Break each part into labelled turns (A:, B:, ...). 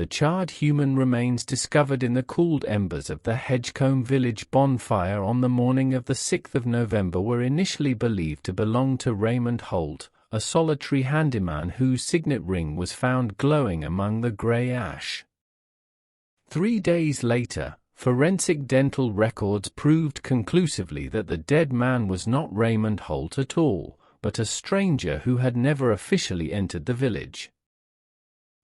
A: the charred human remains discovered in the cooled embers of the Hedgecombe village bonfire on the morning of the 6th of November were initially believed to belong to Raymond Holt, a solitary handyman whose signet ring was found glowing among the grey ash. 3 days later, forensic dental records proved conclusively that the dead man was not Raymond Holt at all, but a stranger who had never officially entered the village.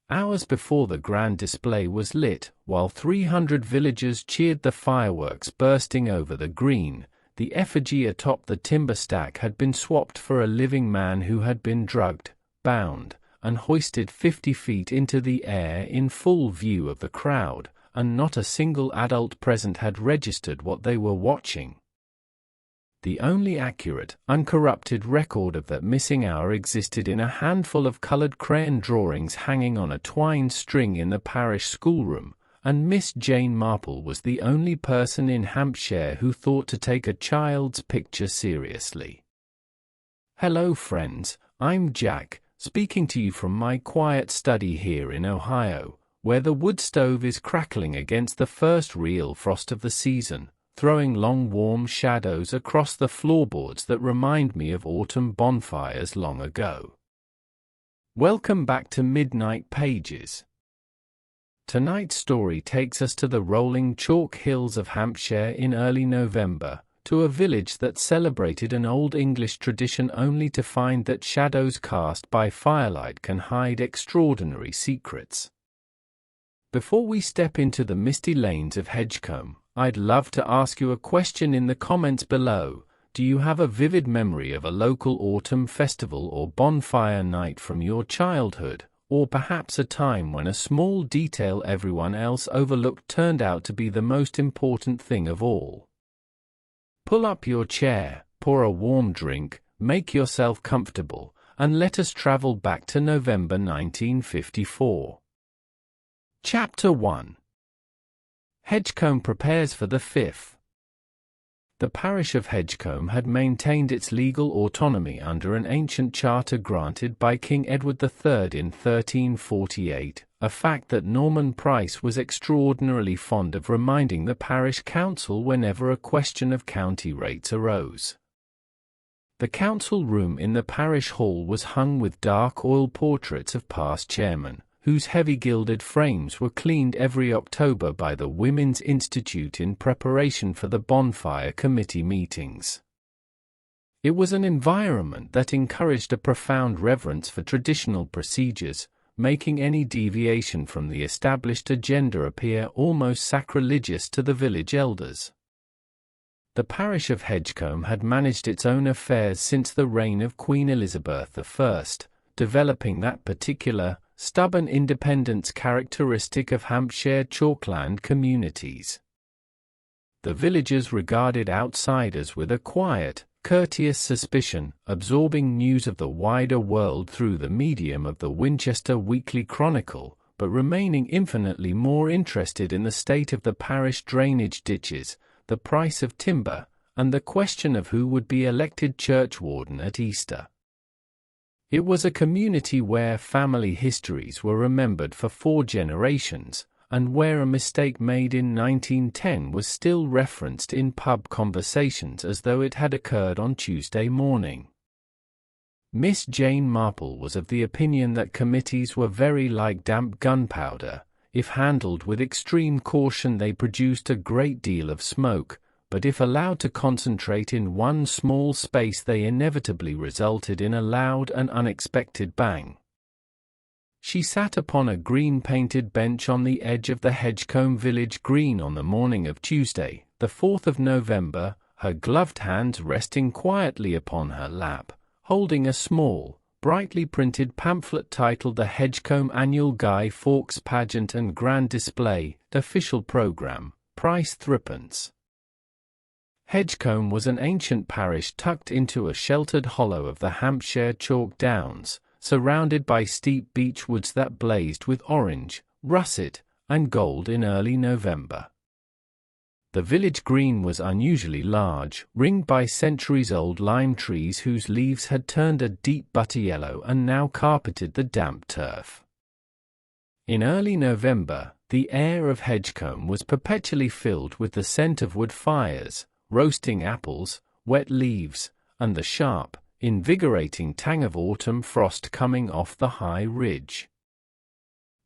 A: Hours before the grand display was lit, while 300 villagers cheered the fireworks bursting over the green, the effigy atop the timber stack had been swapped for a living man who had been drugged, bound, and hoisted 50 feet into the air in full view of the crowd, and not a single adult present had registered what they were watching. The only accurate, uncorrupted record of that missing hour existed in a handful of colored crayon drawings hanging on a twine string in the parish schoolroom, and Miss Jane Marple was the only person in Hampshire who thought to take a child's picture seriously. Hello friends, I'm Jack, speaking to you from my quiet study here in Ohio, where the wood stove is crackling against the first real frost of the season, throwing long warm shadows across the floorboards that remind me of autumn bonfires long ago. Welcome back to Midnight Pages. Tonight's story takes us to the rolling chalk hills of Hampshire in early November, to a village that celebrated an old English tradition only to find that shadows cast by firelight can hide extraordinary secrets. Before we step into the misty lanes of Hedgecombe, I'd love to ask you a question in the comments below. Do you have a vivid memory of a local autumn festival or bonfire night from your childhood, or perhaps a time when a small detail everyone else overlooked turned out to be the most important thing of all? Pull up your chair, pour a warm drink, make yourself comfortable, and let us travel back to November 1954. Chapter 1. Hedgecombe prepares for the 5th. The parish of Hedgecombe had maintained its legal autonomy under an ancient charter granted by King Edward III in 1348, a fact that Norman Price was extraordinarily fond of reminding the parish council whenever a question of county rates arose. The council room in the parish hall was hung with dark oil portraits of past chairmen, whose heavy gilded frames were cleaned every October by the Women's Institute in preparation for the bonfire committee meetings. It was an environment that encouraged a profound reverence for traditional procedures, making any deviation from the established agenda appear almost sacrilegious to the village elders. The parish of Hedgecombe had managed its own affairs since the reign of Queen Elizabeth I, developing that particular, stubborn independence characteristic of Hampshire chalkland communities. The villagers regarded outsiders with a quiet, courteous suspicion, absorbing news of the wider world through the medium of the Winchester Weekly Chronicle, but remaining infinitely more interested in the state of the parish drainage ditches, the price of timber, and the question of who would be elected churchwarden at Easter. It was a community where family histories were remembered for 4 generations, and where a mistake made in 1910 was still referenced in pub conversations as though it had occurred on Tuesday morning. Miss Jane Marple was of the opinion that committees were very like damp gunpowder. If handled with extreme caution they produced a great deal of smoke, but if allowed to concentrate in one small space they inevitably resulted in a loud and unexpected bang. She sat upon a green-painted bench on the edge of the Hedgecombe village green on the morning of Tuesday, the 4th of November, her gloved hands resting quietly upon her lap, holding a small, brightly printed pamphlet titled The Hedgecombe Annual Guy Fawkes Pageant and Grand Display, Official Programme, Price 3d. Hedgecombe was an ancient parish tucked into a sheltered hollow of the Hampshire chalk downs, surrounded by steep beech woods that blazed with orange, russet, and gold in early November. The village green was unusually large, ringed by centuries-old lime trees whose leaves had turned a deep butter yellow and now carpeted the damp turf. In early November, the air of Hedgecombe was perpetually filled with the scent of wood fires, roasting apples, wet leaves, and the sharp, invigorating tang of autumn frost coming off the high ridge.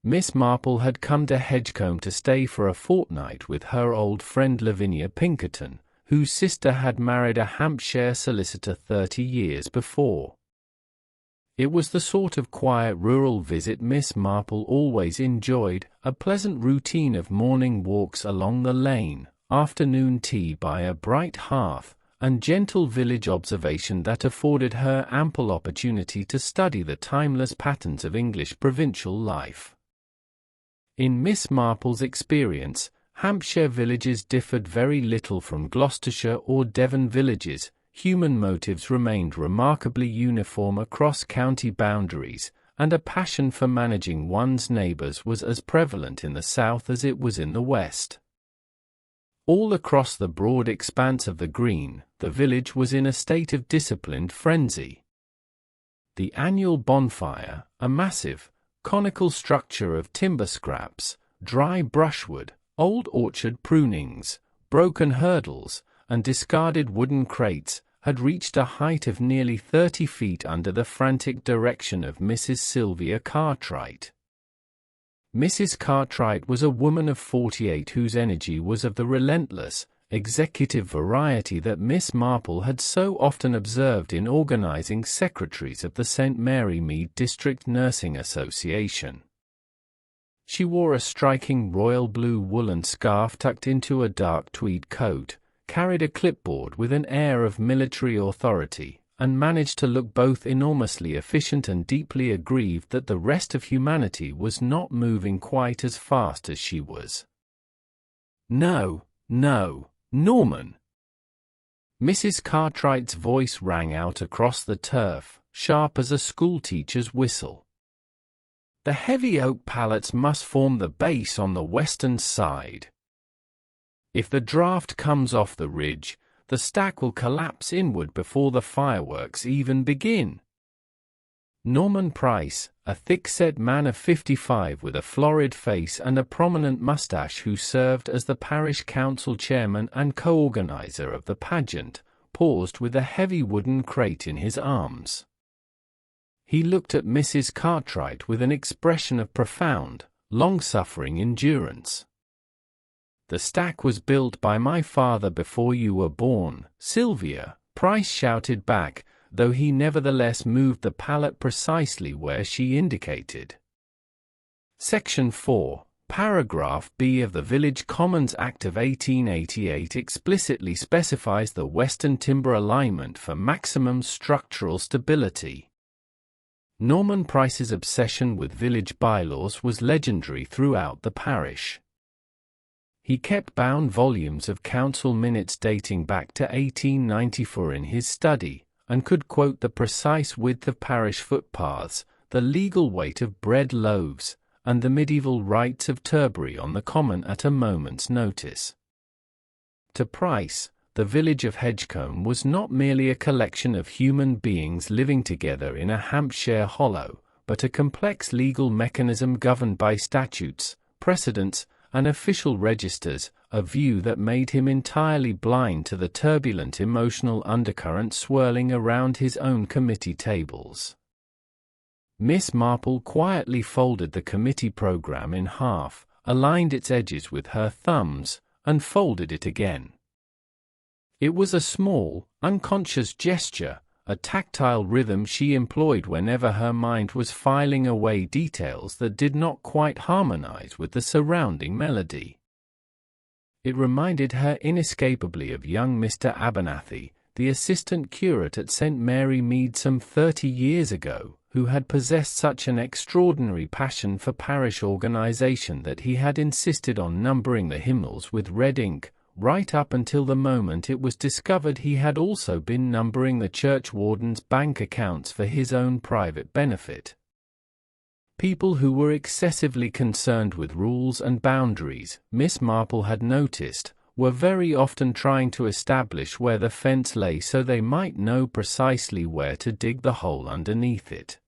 A: Miss Marple had come to Hedgecombe to stay for a fortnight with her old friend Lavinia Pinkerton, whose sister had married a Hampshire solicitor 30 years before. It was the sort of quiet rural visit Miss Marple always enjoyed, a pleasant routine of morning walks along the lane, afternoon tea by a bright hearth, and gentle village observation that afforded her ample opportunity to study the timeless patterns of English provincial life. In Miss Marple's experience, Hampshire villages differed very little from Gloucestershire or Devon villages. Human motives remained remarkably uniform across county boundaries, and a passion for managing one's neighbours was as prevalent in the south as it was in the west. All across the broad expanse of the green, the village was in a state of disciplined frenzy. The annual bonfire, a massive, conical structure of timber scraps, dry brushwood, old orchard prunings, broken hurdles, and discarded wooden crates, had reached a height of nearly 30 feet under the frantic direction of Mrs. Sylvia Cartwright. Mrs. Cartwright was a woman of 48 whose energy was of the relentless, executive variety that Miss Marple had so often observed in organizing secretaries of the St. Mary Mead District Nursing Association. She wore a striking royal blue woolen scarf tucked into a dark tweed coat, carried a clipboard with an air of military authority, and managed to look both enormously efficient and deeply aggrieved that the rest of humanity was not moving quite as fast as she was. "No, no, Norman!" Mrs. Cartwright's voice rang out across the turf, sharp as a schoolteacher's whistle. "The heavy oak pallets must form the base on the western side. If the draught comes off the ridge, the stack will collapse inward before the fireworks even begin." Norman Price, a thick-set man of 55 with a florid face and a prominent moustache who served as the parish council chairman and co-organizer of the pageant, paused with a heavy wooden crate in his arms. He looked at Mrs. Cartwright with an expression of profound, long-suffering endurance. "The stack was built by my father before you were born, Sylvia," Price shouted back, though he nevertheless moved the pallet precisely where she indicated. Section 4, Paragraph B of the Village Commons Act of 1888 explicitly specifies the western timber alignment for maximum structural stability. Norman Price's obsession with village bylaws was legendary throughout the parish. He kept bound volumes of council minutes dating back to 1894 in his study, and could quote the precise width of parish footpaths, the legal weight of bread loaves, and the medieval rights of turbary on the common at a moment's notice. To Price, the village of Hedgecombe was not merely a collection of human beings living together in a Hampshire hollow, but a complex legal mechanism governed by statutes, precedents, and official registers, a view that made him entirely blind to the turbulent emotional undercurrent swirling around his own committee tables. Miss Marple quietly folded the committee program in half, aligned its edges with her thumbs, and folded it again. It was a small, unconscious gesture, a tactile rhythm she employed whenever her mind was filing away details that did not quite harmonize with the surrounding melody. It reminded her inescapably of young Mr. Abernathy, the assistant curate at St. Mary Mead some 30 years ago, who had possessed such an extraordinary passion for parish organization that he had insisted on numbering the hymnals with red ink, right up until the moment it was discovered he had also been numbering the churchwarden's bank accounts for his own private benefit. People who were excessively concerned with rules and boundaries, Miss Marple had noticed, were very often trying to establish where the fence lay so they might know precisely where to dig the hole underneath it.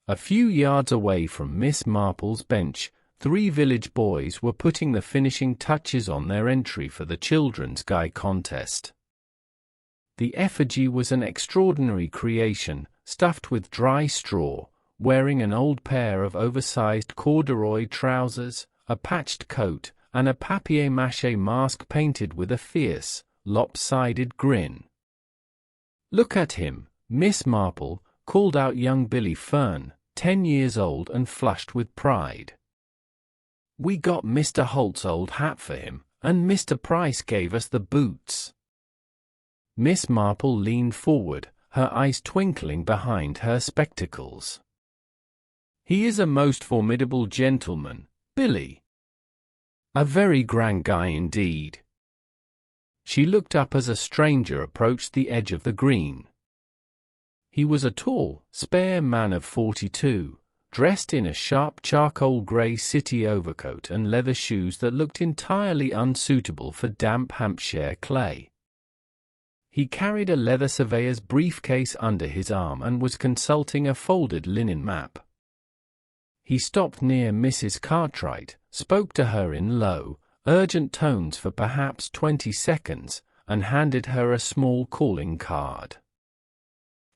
A: A few yards away from Miss Marple's bench, 3 village boys were putting the finishing touches on their entry for the Children's Guy contest. The effigy was an extraordinary creation, stuffed with dry straw, wearing an old pair of oversized corduroy trousers, a patched coat, and a papier-mâché mask painted with a fierce, lopsided grin. "Look at him, Miss Marple," called out young Billy Fern, 10 years old and flushed with pride. "We got Mr. Holt's old hat for him, and Mr. Price gave us the boots." Miss Marple leaned forward, her eyes twinkling behind her spectacles. "He is a most formidable gentleman, Billy. A very grand guy indeed." She looked up as a stranger approached the edge of the green. He was a tall, spare man of 42, dressed in a sharp charcoal grey city overcoat and leather shoes that looked entirely unsuitable for damp Hampshire clay. He carried a leather surveyor's briefcase under his arm and was consulting a folded linen map. He stopped near Mrs. Cartwright, spoke to her in low, urgent tones for perhaps 20 seconds, and handed her a small calling card.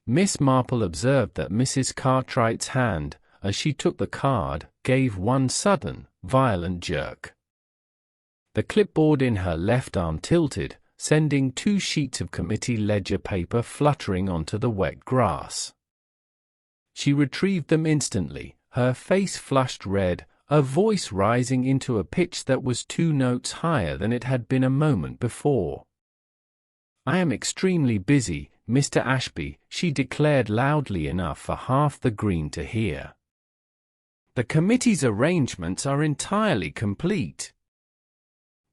A: Miss Marple observed that Mrs. Cartwright's hand, as she took the card, gave one sudden, violent jerk. The clipboard in her left arm tilted, sending 2 sheets of committee ledger paper fluttering onto the wet grass. She retrieved them instantly, her face flushed red, her voice rising into a pitch that was 2 notes higher than it had been a moment before. "I am extremely busy, Mr. Ashby," she declared loudly enough for half the green to hear. "The committee's arrangements are entirely complete.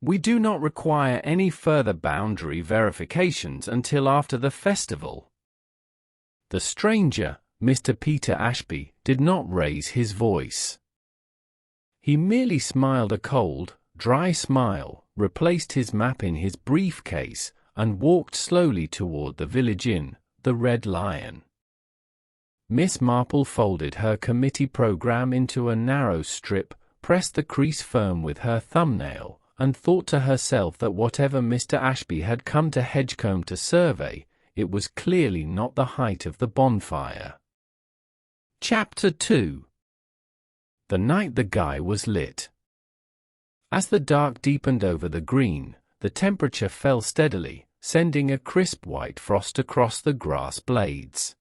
A: We do not require any further boundary verifications until after the festival." The stranger, Mr. Peter Ashby, did not raise his voice. He merely smiled a cold, dry smile, replaced his map in his briefcase, and walked slowly toward the village inn, the Red Lion. Miss Marple folded her committee program into a narrow strip, pressed the crease firm with her thumbnail, and thought to herself that whatever Mr. Ashby had come to Hedgecombe to survey, it was clearly not the height of the bonfire. Chapter 2. The night the Guy was lit. As the dark deepened over the green, the temperature fell steadily, sending a crisp white frost across the grass blades.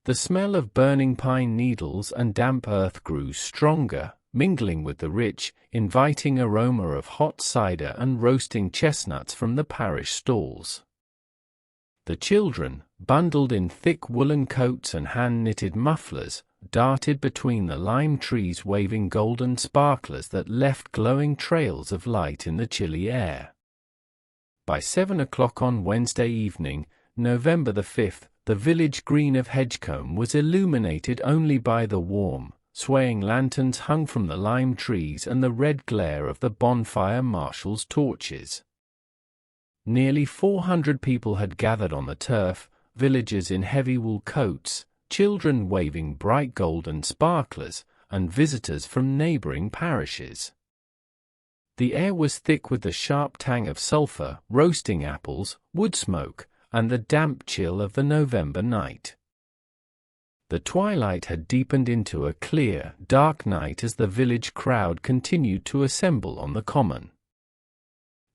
A: The smell of burning pine needles and damp earth grew stronger, mingling with the rich, inviting aroma of hot cider and roasting chestnuts from the parish stalls. The children, bundled in thick woolen coats and hand-knitted mufflers, darted between the lime trees waving golden sparklers that left glowing trails of light in the chilly air. By 7 o'clock on Wednesday evening, November the 5th, the village green of Hedgecombe was illuminated only by the warm, swaying lanterns hung from the lime trees and the red glare of the bonfire marshals' torches. Nearly 400 people had gathered on the turf, villagers in heavy wool coats, children waving bright golden sparklers, and visitors from neighboring parishes. The air was thick with the sharp tang of sulphur, roasting apples, wood smoke, and the damp chill of the November night. The twilight had deepened into a clear, dark night as the village crowd continued to assemble on the common.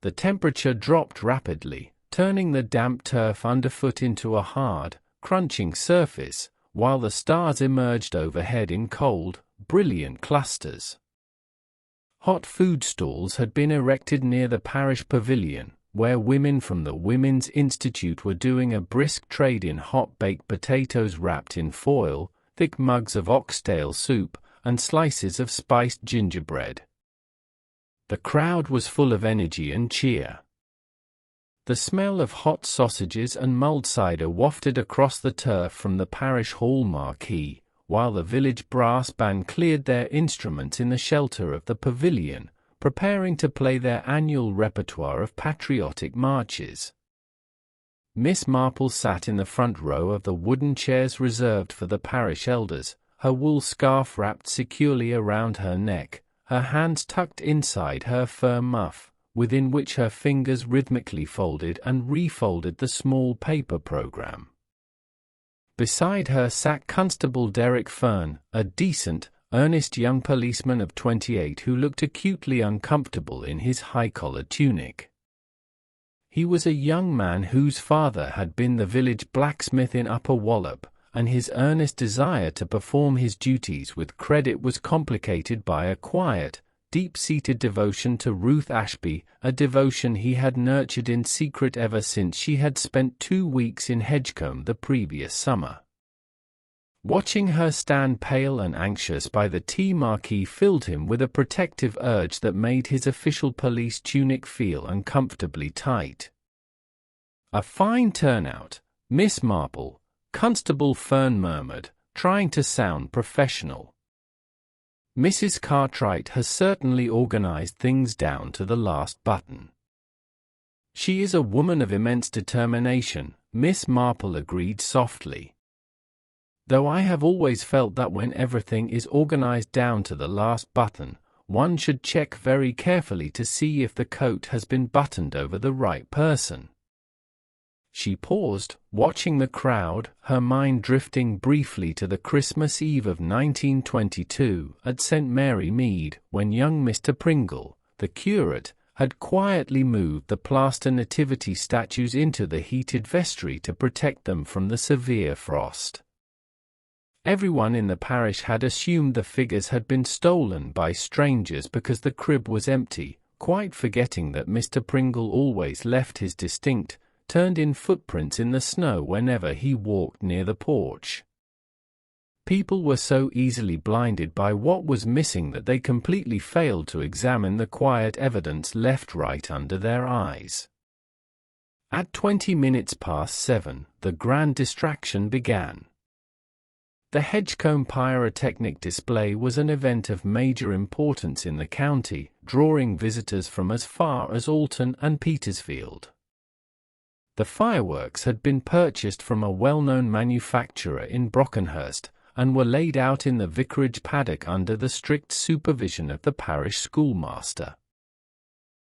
A: The temperature dropped rapidly, turning the damp turf underfoot into a hard, crunching surface, while the stars emerged overhead in cold, brilliant clusters. Hot food stalls had been erected near the parish pavilion, where women from the Women's Institute were doing a brisk trade in hot baked potatoes wrapped in foil, thick mugs of oxtail soup, and slices of spiced gingerbread. The crowd was full of energy and cheer. The smell of hot sausages and mulled cider wafted across the turf from the parish hall marquee, while the village brass band cleared their instruments in the shelter of the pavilion, preparing to play their annual repertoire of patriotic marches. Miss Marple sat in the front row of the wooden chairs reserved for the parish elders, her wool scarf wrapped securely around her neck, her hands tucked inside her fur muff, within which her fingers rhythmically folded and refolded the small paper program. Beside her sat Constable Derek Fern, a decent, earnest young policeman of 28 who looked acutely uncomfortable in his high-collared tunic. He was a young man whose father had been the village blacksmith in Upper Wallop, and his earnest desire to perform his duties with credit was complicated by a quiet, deep-seated devotion to Ruth Ashby, a devotion he had nurtured in secret ever since she had spent 2 weeks in Hedgecombe the previous summer. Watching her stand pale and anxious by the tea marquee filled him with a protective urge that made his official police tunic feel uncomfortably tight. "A fine turnout, Miss Marple," Constable Fern murmured, trying to sound professional. "Mrs. Cartwright has certainly organized things down to the last button." "She is a woman of immense determination," Miss Marple agreed softly. "Though I have always felt that when everything is organized down to the last button, one should check very carefully to see if the coat has been buttoned over the right person." She paused, watching the crowd, her mind drifting briefly to the Christmas Eve of 1922 at St. Mary Mead, when young Mr. Pringle, the curate, had quietly moved the plaster nativity statues into the heated vestry to protect them from the severe frost. Everyone in the parish had assumed the figures had been stolen by strangers because the crib was empty, quite forgetting that Mr. Pringle always left his distinct, turned-in footprints in the snow whenever he walked near the porch. People were so easily blinded by what was missing that they completely failed to examine the quiet evidence left right under their eyes. At 20 minutes past 7, the grand distraction began. The Hedgecombe pyrotechnic display was an event of major importance in the county, drawing visitors from as far as Alton and Petersfield. The fireworks had been purchased from a well-known manufacturer in Brockenhurst, and were laid out in the vicarage paddock under the strict supervision of the parish schoolmaster.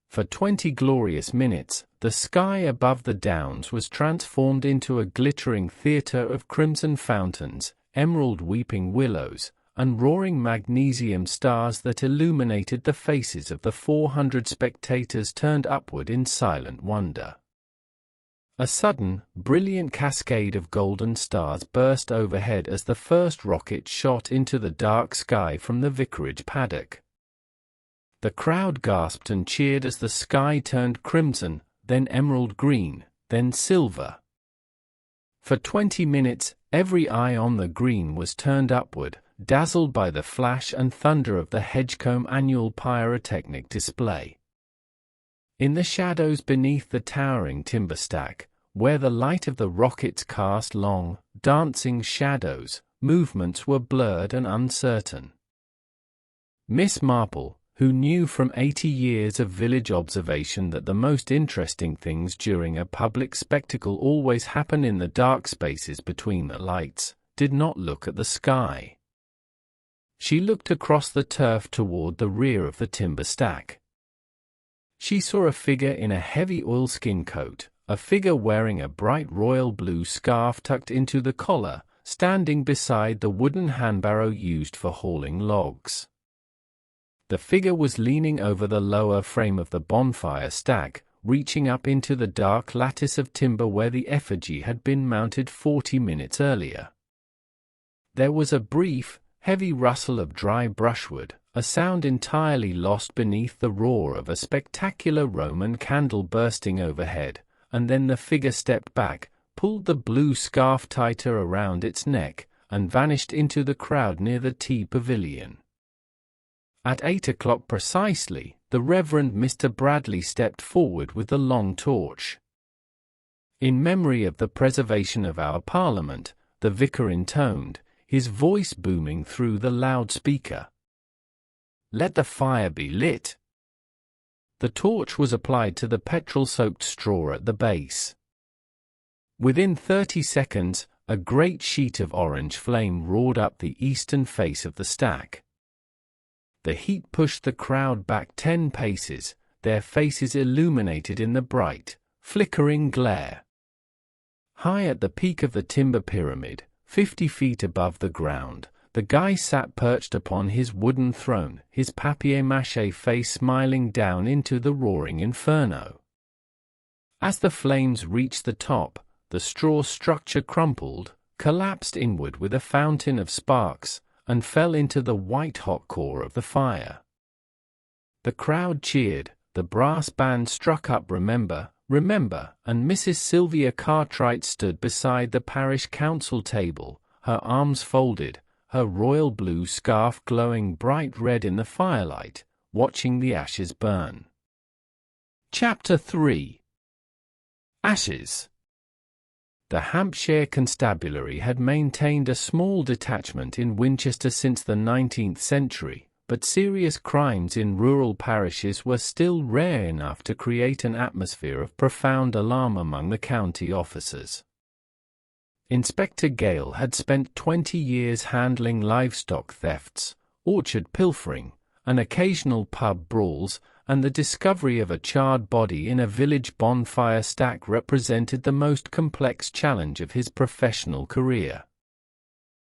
A: For 20 glorious minutes, the sky above the downs was transformed into a glittering theatre of crimson fountains, emerald weeping willows, and roaring magnesium stars that illuminated the faces of the 400 spectators turned upward in silent wonder. A sudden, brilliant cascade of golden stars burst overhead as the first rocket shot into the dark sky from the vicarage paddock. The crowd gasped and cheered as the sky turned crimson, then emerald green, then silver. For 20 minutes, every eye on the green was turned upward, dazzled by the flash and thunder of the Hedgecombe annual pyrotechnic display. In the shadows beneath the towering timber stack, where the light of the rockets cast long, dancing shadows, movements were blurred and uncertain. Miss Marple, who knew from 80 years of village observation that the most interesting things during a public spectacle always happen in the dark spaces between the lights, did not look at the sky. She looked across the turf toward the rear of the timber stack. She saw a figure in a heavy oilskin coat, a figure wearing a bright royal blue scarf tucked into the collar, standing beside the wooden handbarrow used for hauling logs. The figure was leaning over the lower frame of the bonfire stack, reaching up into the dark lattice of timber where the effigy had been mounted 40 minutes earlier. There was a brief, heavy rustle of dry brushwood, a sound entirely lost beneath the roar of a spectacular Roman candle bursting overhead, and then the figure stepped back, pulled the blue scarf tighter around its neck, and vanished into the crowd near the tea pavilion. At 8 o'clock precisely, the Reverend Mr. Bradley stepped forward with the long torch. "In memory of the preservation of our Parliament," the vicar intoned, his voice booming through the loudspeaker. "Let the fire be lit." The torch was applied to the petrol-soaked straw at the base. Within 30 seconds, a great sheet of orange flame roared up the eastern face of the stack. The heat pushed the crowd back 10 paces, their faces illuminated in the bright, flickering glare. High at the peak of the timber pyramid, 50 feet above the ground, the guy sat perched upon his wooden throne, his papier-mâché face smiling down into the roaring inferno. As the flames reached the top, the straw structure crumpled, collapsed inward with a fountain of sparks, and fell into the white-hot core of the fire. The crowd cheered, the brass band struck up Remember, Remember, and Mrs. Sylvia Cartwright stood beside the parish council table, her arms folded, her royal blue scarf glowing bright red in the firelight, watching the ashes burn. Chapter 3. Ashes. The Hampshire Constabulary had maintained a small detachment in Winchester since the 19th century, but serious crimes in rural parishes were still rare enough to create an atmosphere of profound alarm among the county officers. Inspector Gale had spent 20 years handling livestock thefts, orchard pilfering, and occasional pub brawls, and the discovery of a charred body in a village bonfire stack represented the most complex challenge of his professional career.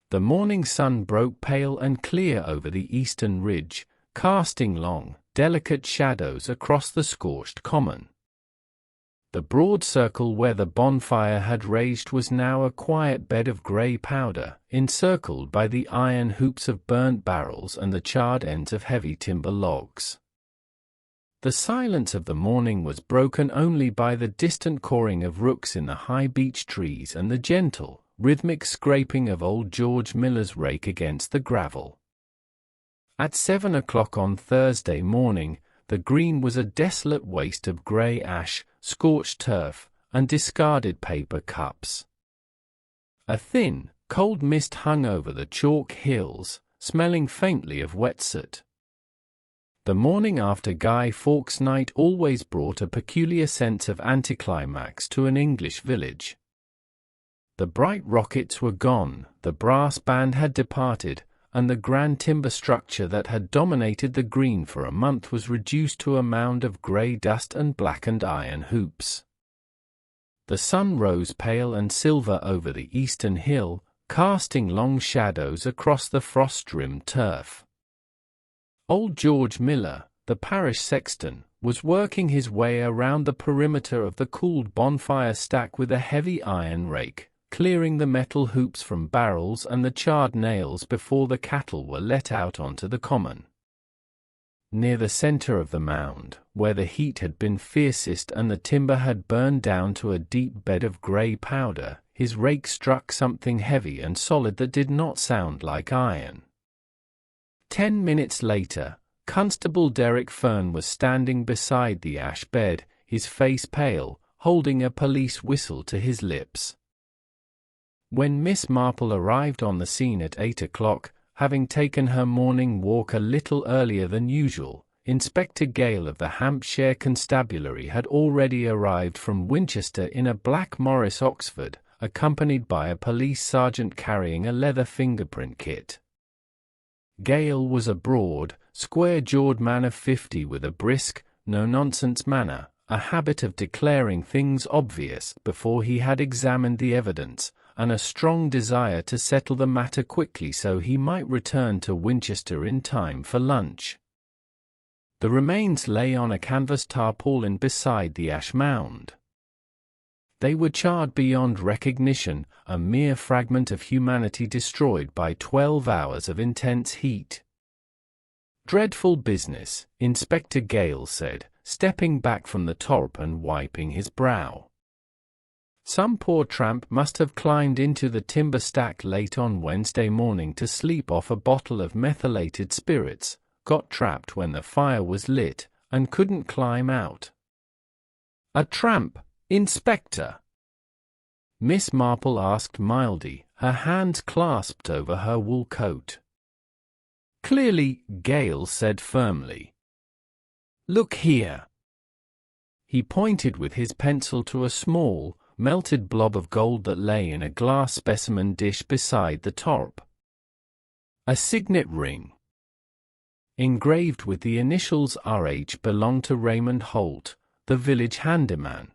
A: The morning sun broke pale and clear over the eastern ridge, casting long, delicate shadows across the scorched common. The broad circle where the bonfire had raged was now a quiet bed of grey powder, encircled by the iron hoops of burnt barrels and the charred ends of heavy timber logs. The silence of the morning was broken only by the distant cawing of rooks in the high beech trees and the gentle, rhythmic scraping of old George Miller's rake against the gravel. At 7 o'clock on Thursday morning, the green was a desolate waste of grey ash, scorched turf, and discarded paper cups. A thin, cold mist hung over the chalk hills, smelling faintly of wet soot. The morning after Guy Fawkes Night always brought a peculiar sense of anticlimax to an English village. The bright rockets were gone, the brass band had departed, and the grand timber structure that had dominated the green for a month was reduced to a mound of grey dust and blackened iron hoops. The sun rose pale and silver over the eastern hill, casting long shadows across the frost-rimmed turf. Old George Miller, the parish sexton, was working his way around the perimeter of the cooled bonfire stack with a heavy iron rake, clearing the metal hoops from barrels and the charred nails before the cattle were let out onto the common. Near the center of the mound, where the heat had been fiercest and the timber had burned down to a deep bed of grey powder, his rake struck something heavy and solid that did not sound like iron. 10 minutes later, Constable Derek Fern was standing beside the ash bed, his face pale, holding a police whistle to his lips. When Miss Marple arrived on the scene at 8 o'clock, having taken her morning walk a little earlier than usual, Inspector Gale of the Hampshire Constabulary had already arrived from Winchester in a black Morris Oxford, accompanied by a police sergeant carrying a leather fingerprint kit. Gale was a broad, square-jawed man of 50 with a brisk, no-nonsense manner, a habit of declaring things obvious before he had examined the evidence, and a strong desire to settle the matter quickly so he might return to Winchester in time for lunch. The remains lay on a canvas tarpaulin beside the ash mound. They were charred beyond recognition, a mere fragment of humanity destroyed by 12 hours of intense heat. "Dreadful business," Inspector Gale said, stepping back from the top and wiping his brow. "Some poor tramp must have climbed into the timber stack late on Wednesday morning to sleep off a bottle of methylated spirits, got trapped when the fire was lit, and couldn't climb out." "A tramp, Inspector?" Miss Marple asked mildly, her hands clasped over her wool coat. "Clearly," Gale said firmly. "Look here." He pointed with his pencil to a small, melted blob of gold that lay in a glass specimen dish beside the top. A signet ring, engraved with the initials RH, belonged to Raymond Holt, the village handyman.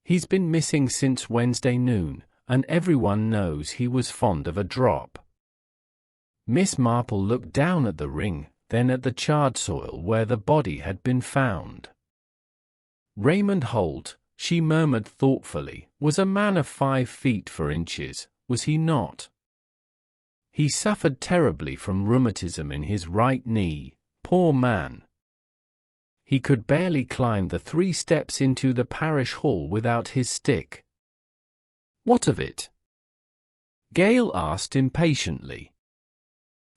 A: He's been missing since Wednesday noon, and everyone knows he was fond of a drop. Miss Marple looked down at the ring, then at the charred soil where the body had been found. Raymond Holt, she murmured thoughtfully, was a man of 5 feet 4 inches, was he not? He suffered terribly from rheumatism in his right knee, poor man. He could barely climb the 3 steps into the parish hall without his stick. What of it? Gale asked impatiently.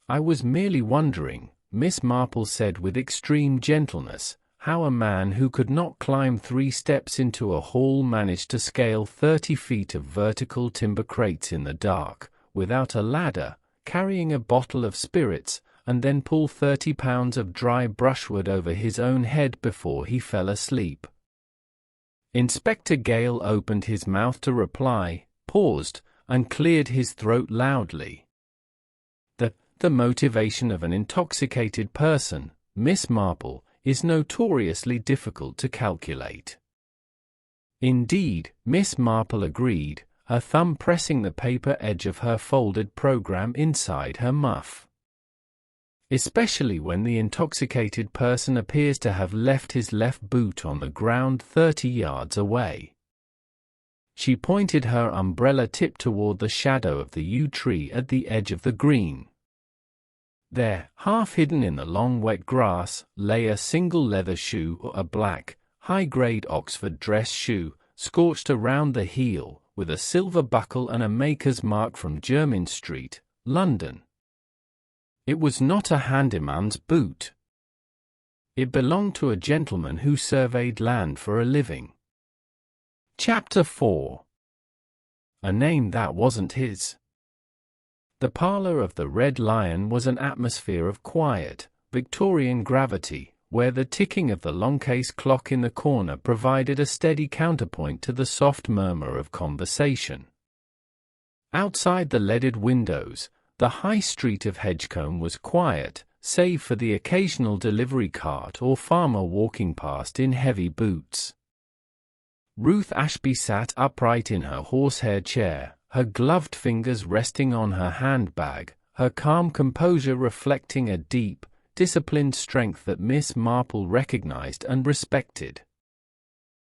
A: I was merely wondering, Miss Marple said with extreme gentleness, how a man who could not climb 3 steps into a hall managed to scale 30 feet of vertical timber crates in the dark, without a ladder, carrying a bottle of spirits, and then pull 30 pounds of dry brushwood over his own head before he fell asleep. Inspector Gale opened his mouth to reply, paused, and cleared his throat loudly. The motivation of an intoxicated person, Miss Marple, is notoriously difficult to calculate. Indeed, Miss Marple agreed, her thumb pressing the paper edge of her folded program inside her muff. Especially when the intoxicated person appears to have left his left boot on the ground 30 yards away. She pointed her umbrella tip toward the shadow of the yew tree at the edge of the green. There, half hidden in the long wet grass, lay a single leather shoe, or a black, high-grade Oxford dress shoe, scorched around the heel, with a silver buckle and a maker's mark from Jermyn Street, London. It was not a handyman's boot. It belonged to a gentleman who surveyed land for a living. Chapter 4. A name that wasn't his. The parlour of the Red Lion was an atmosphere of quiet, Victorian gravity, where the ticking of the long-case clock in the corner provided a steady counterpoint to the soft murmur of conversation. Outside the leaded windows, the high street of Hedgecombe was quiet, save for the occasional delivery cart or farmer walking past in heavy boots. Ruth Ashby sat upright in her horsehair chair, her gloved fingers resting on her handbag, her calm composure reflecting a deep, disciplined strength that Miss Marple recognized and respected.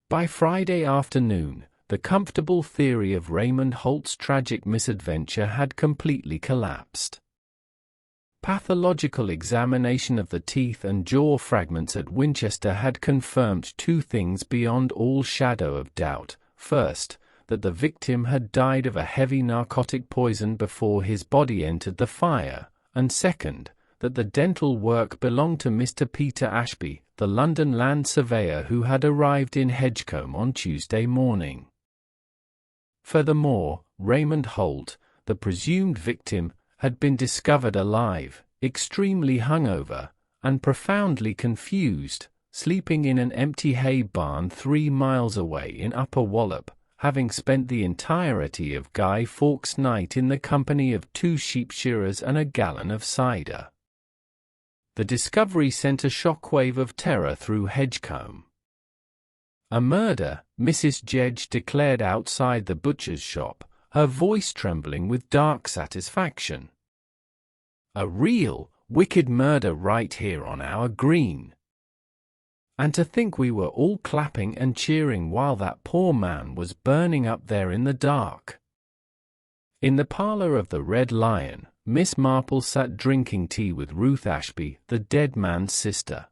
A: By Friday afternoon, the comfortable theory of Raymond Holt's tragic misadventure had completely collapsed. Pathological examination of the teeth and jaw fragments at Winchester had confirmed 2 things beyond all shadow of doubt. First, that the victim had died of a heavy narcotic poison before his body entered the fire, and second, that the dental work belonged to Mr. Peter Ashby, the London land surveyor who had arrived in Hedgecombe on Tuesday morning. Furthermore, Raymond Holt, the presumed victim, had been discovered alive, extremely hungover, and profoundly confused, sleeping in an empty hay barn 3 miles away in Upper Wallop, having spent the entirety of Guy Fawkes Night in the company of 2 sheep shearers and a gallon of cider. The discovery sent a shockwave of terror through Hedgecombe. A murder, Mrs. Jedge declared outside the butcher's shop, her voice trembling with dark satisfaction. A real, wicked murder right here on our green. And to think we were all clapping and cheering while that poor man was burning up there in the dark. In the parlour of the Red Lion, Miss Marple sat drinking tea with Ruth Ashby, the dead man's sister.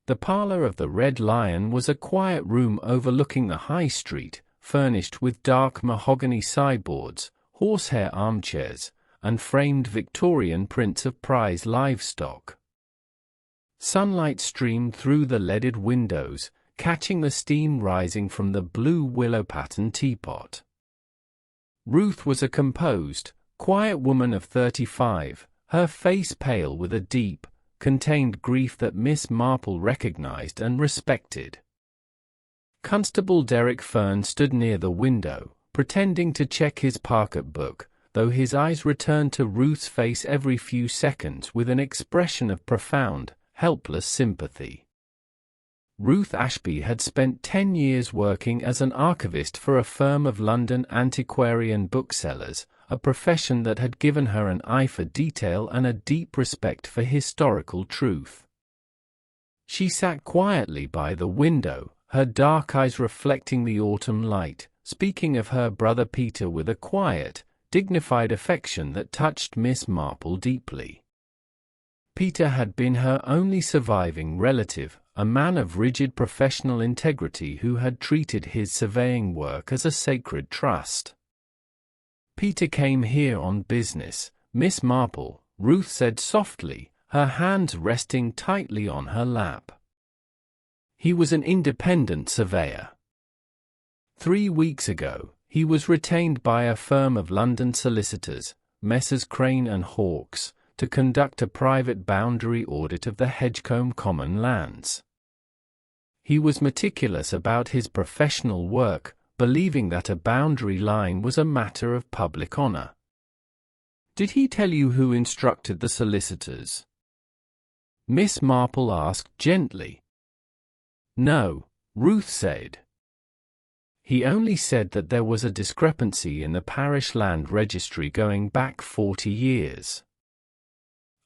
A: The parlour of the Red Lion was a quiet room overlooking the High Street, furnished with dark mahogany sideboards, horsehair armchairs, and framed Victorian prints of prize livestock. Sunlight streamed through the leaded windows, catching the steam rising from the blue willow-pattern teapot. Ruth was a composed, quiet woman of 35, her face pale with a deep, contained grief that Miss Marple recognized and respected. Constable Derek Fern stood near the window, pretending to check his pocket book, though his eyes returned to Ruth's face every few seconds with an expression of profound, helpless sympathy. Ruth Ashby had spent 10 years working as an archivist for a firm of London antiquarian booksellers, a profession that had given her an eye for detail and a deep respect for historical truth. She sat quietly by the window, her dark eyes reflecting the autumn light, speaking of her brother Peter with a quiet, dignified affection that touched Miss Marple deeply. Peter had been her only surviving relative, a man of rigid professional integrity who had treated his surveying work as a sacred trust. "Peter came here on business, Miss Marple," Ruth said softly, her hands resting tightly on her lap. "He was an independent surveyor. 3 weeks ago, he was retained by a firm of London solicitors, Messrs. Crane and Hawkes, to conduct a private boundary audit of the Hedgecombe common lands. He was meticulous about his professional work, believing that a boundary line was a matter of public honor." "Did he tell you who instructed the solicitors?" Miss Marple asked gently. "No," Ruth said. "He only said that there was a discrepancy in the parish land registry going back 40 years.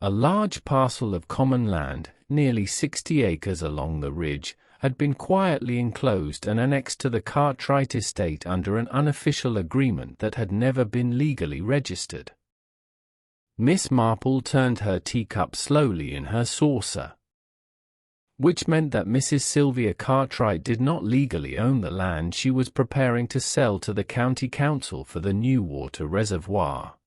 A: A large parcel of common land, nearly 60 acres along the ridge, had been quietly enclosed and annexed to the Cartwright estate under an unofficial agreement that had never been legally registered." Miss Marple turned her teacup slowly in her saucer. "Which meant that Mrs. Sylvia Cartwright did not legally own the land she was preparing to sell to the county council for the new water reservoir."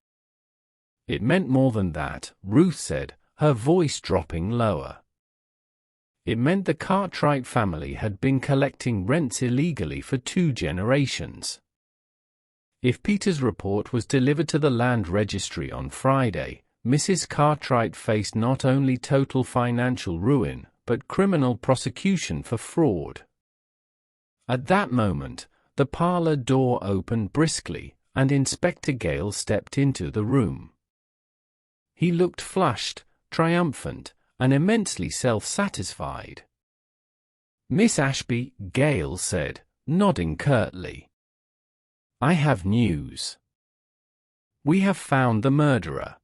A: "It meant more than that," Ruth said, her voice dropping lower. "It meant the Cartwright family had been collecting rents illegally for 2 generations. If Peter's report was delivered to the land registry on Friday, Mrs. Cartwright faced not only total financial ruin, but criminal prosecution for fraud." At that moment, the parlor door opened briskly, and Inspector Gale stepped into the room. He looked flushed, triumphant, and immensely self-satisfied. "Miss Ashby," Gale said, nodding curtly. "I have news. We have found the murderer."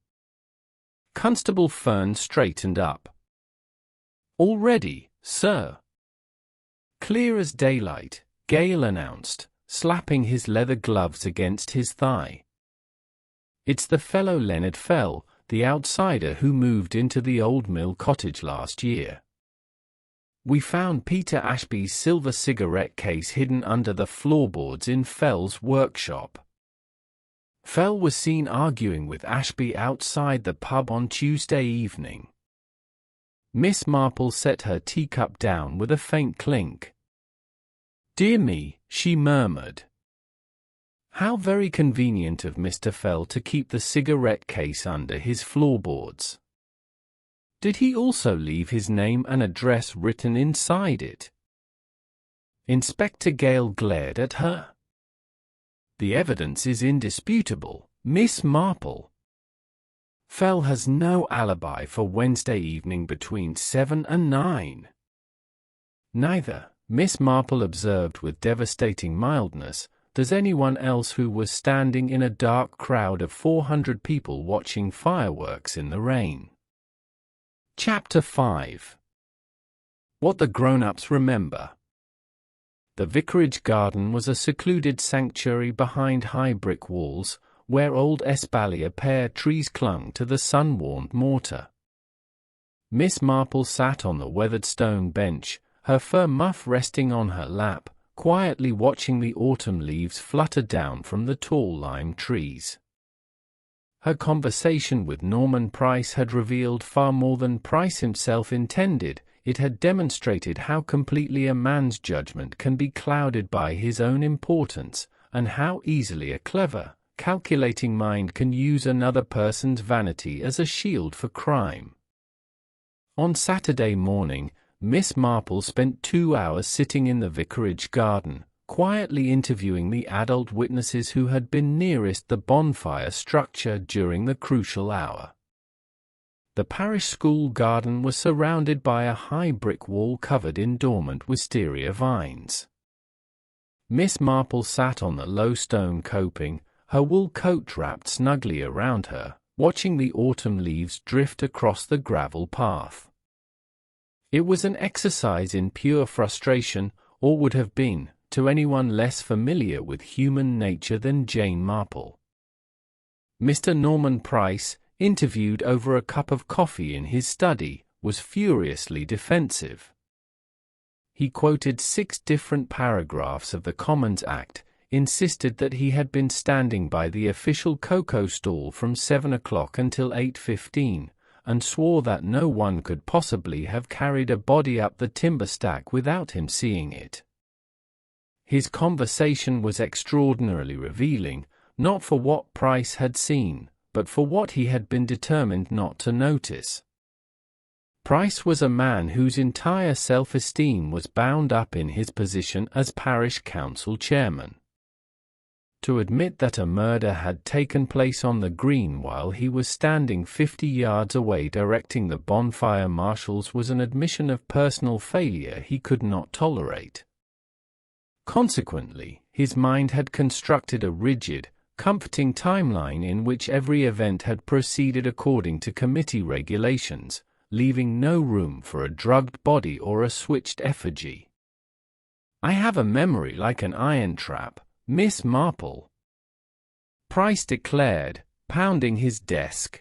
A: Constable Fern straightened up. "Already, sir?" "Clear as daylight," Gale announced, slapping his leather gloves against his thigh. "It's the fellow Leonard Fell, the outsider who moved into the old mill cottage last year. We found Peter Ashby's silver cigarette case hidden under the floorboards in Fell's workshop. Fell was seen arguing with Ashby outside the pub on Tuesday evening." Miss Marple set her teacup down with a faint clink. "Dear me," she murmured. "How very convenient of Mr. Fell to keep the cigarette case under his floorboards. Did he also leave his name and address written inside it?" Inspector Gale glared at her. "The evidence is indisputable, Miss Marple. Fell has no alibi for Wednesday evening between 7 and 9. Neither," Miss Marple observed with devastating mildness, "does anyone else who was standing in a dark crowd of 400 people watching fireworks in the rain." Chapter 5. What the Grown-Ups Remember. The vicarage garden was a secluded sanctuary behind high brick walls, where old espalier pear trees clung to the sun-warmed mortar. Miss Marple sat on the weathered stone bench, her fur muff resting on her lap, quietly watching the autumn leaves flutter down from the tall lime trees. Her conversation with Norman Price had revealed far more than Price himself intended. It had demonstrated how completely a man's judgment can be clouded by his own importance, and how easily a clever, calculating mind can use another person's vanity as a shield for crime. On Saturday morning, Miss Marple spent 2 hours sitting in the vicarage garden, quietly interviewing the adult witnesses who had been nearest the bonfire structure during the crucial hour. The parish school garden was surrounded by a high brick wall covered in dormant wisteria vines. Miss Marple sat on the low stone coping, her wool coat wrapped snugly around her, watching the autumn leaves drift across the gravel path. It was an exercise in pure frustration, or would have been, to anyone less familiar with human nature than Jane Marple. Mr. Norman Price, interviewed over a cup of coffee in his study, was furiously defensive. He quoted 6 different paragraphs of the Commons Act, insisted that he had been standing by the official cocoa stall from 7 o'clock until 8:15, and swore that no one could possibly have carried a body up the timber stack without him seeing it. His conversation was extraordinarily revealing, not for what Price had seen, but for what he had been determined not to notice. Price was a man whose entire self-esteem was bound up in his position as parish council chairman. To admit that a murder had taken place on the green while he was standing 50 yards away directing the bonfire marshals was an admission of personal failure he could not tolerate. Consequently, his mind had constructed a rigid, comforting timeline in which every event had proceeded according to committee regulations, leaving no room for a drugged body or a switched effigy. "I have a memory like an iron trap, Miss Marple," Price declared, pounding his desk.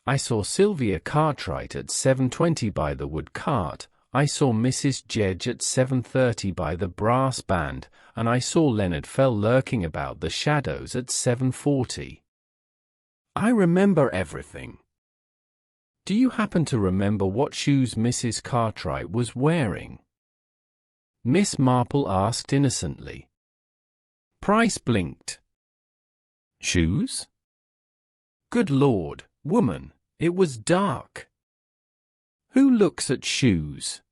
A: "I saw Sylvia Cartwright at 7:20 by the wood cart, I saw Mrs. Jedge at 7:30 by the brass band, and I saw Leonard Fell lurking about the shadows at 7:40. I remember everything." "Do you happen to remember what shoes Mrs. Cartwright was wearing?" Miss Marple asked innocently. Price blinked. "Shoes? Good Lord, woman, it was dark. Who looks at shoes?"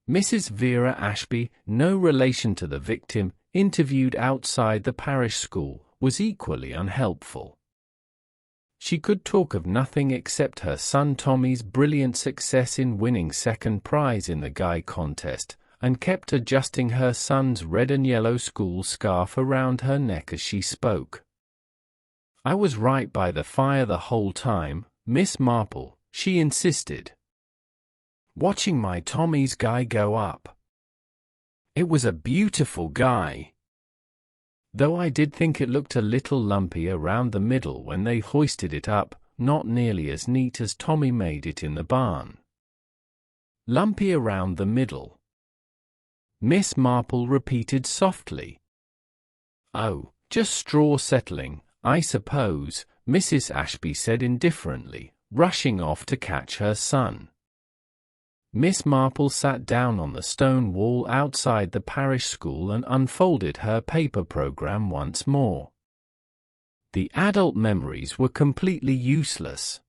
A: Mrs. Vera Ashby, no relation to the victim, interviewed outside the parish school, was equally unhelpful. She could talk of nothing except her son Tommy's brilliant success in winning second prize in the Guy contest, and kept adjusting her son's red and yellow school scarf around her neck as she spoke. "I was right by the fire the whole time, Miss Marple," she insisted, "watching my Tommy's Guy go up. It was a beautiful Guy. Though I did think it looked a little lumpy around the middle when they hoisted it up, not nearly as neat as Tommy made it in the barn." "Lumpy around the middle," Miss Marple repeated softly. "Oh, just straw settling, I suppose," Mrs. Ashby said indifferently, rushing off to catch her son. Miss Marple sat down on the stone wall outside the parish school and unfolded her paper program once more. The adult memories were completely useless.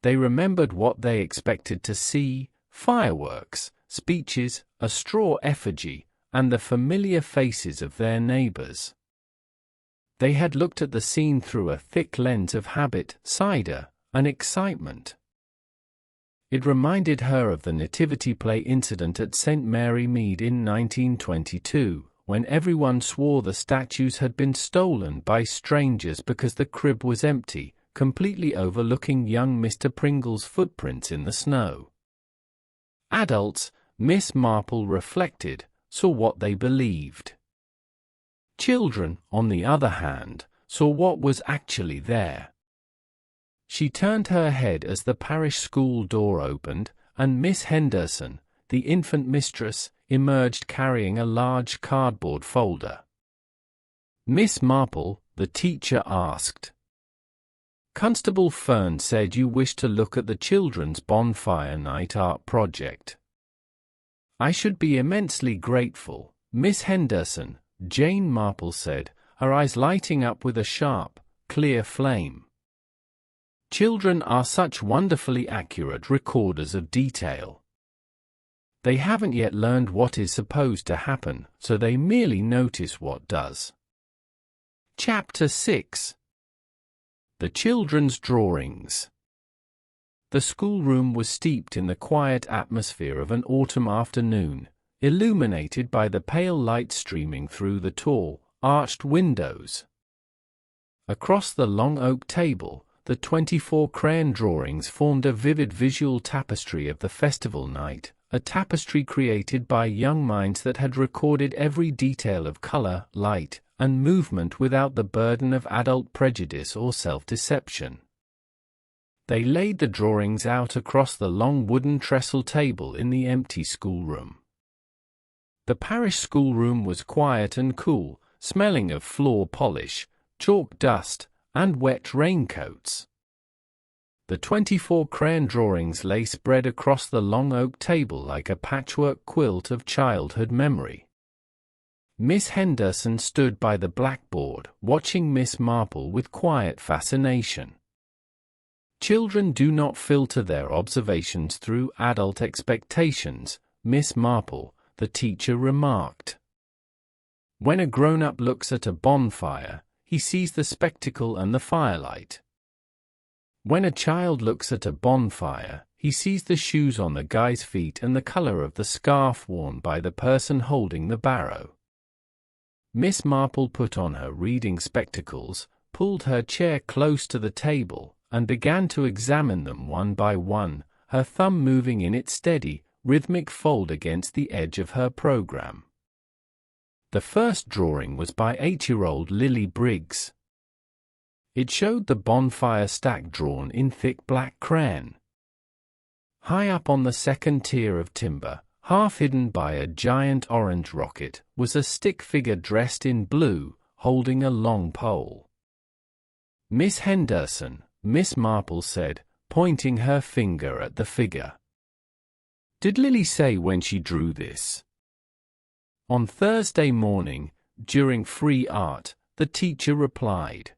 A: They remembered what they expected to see: fireworks, speeches, a straw effigy, and the familiar faces of their neighbors. They had looked at the scene through a thick lens of habit, cider, and excitement. It reminded her of the nativity play incident at St. Mary Mead in 1922, when everyone swore the statues had been stolen by strangers because the crib was empty, completely overlooking young Mr. Pringle's footprints in the snow. Adults, Miss Marple reflected, saw what they believed. Children, on the other hand, saw what was actually there. She turned her head as the parish school door opened, and Miss Henderson, the infant mistress, emerged carrying a large cardboard folder. "Miss Marple," the teacher asked. "Constable Fern said you wished to look at the children's Bonfire Night art project." "I should be immensely grateful, Miss Henderson," Jane Marple said, her eyes lighting up with a sharp, clear flame. Children are such wonderfully accurate recorders of detail. They haven't yet learned what is supposed to happen, so they merely notice what does. Chapter 6. The Children's Drawings. The schoolroom was steeped in the quiet atmosphere of an autumn afternoon, illuminated by the pale light streaming through the tall, arched windows. Across the long oak table, the 24 crayon drawings formed a vivid visual tapestry of the festival night, a tapestry created by young minds that had recorded every detail of color, light, and movement without the burden of adult prejudice or self-deception. They laid the drawings out across the long wooden trestle table in the empty schoolroom. The parish schoolroom was quiet and cool, smelling of floor polish, chalk dust, and wet raincoats. The 24 crayon drawings lay spread across the long oak table like a patchwork quilt of childhood memory. Miss Henderson stood by the blackboard, watching Miss Marple with quiet fascination. Children do not filter their observations through adult expectations, Miss Marple, the teacher remarked. When a grown-up looks at a bonfire, he sees the spectacle and the firelight. When a child looks at a bonfire, he sees the shoes on the guy's feet and the color of the scarf worn by the person holding the barrow. Miss Marple put on her reading spectacles, pulled her chair close to the table, and began to examine them one by one, her thumb moving in its steady, rhythmic fold against the edge of her program. The first drawing was by 8-year-old Lily Briggs. It showed the bonfire stack drawn in thick black crayon. High up on the second tier of timber, half hidden by a giant orange rocket, was a stick figure dressed in blue, holding a long pole. Miss Henderson, Miss Marple said, pointing her finger at the figure. Did Lily say when she drew this? On Thursday morning, during free art, the teacher replied.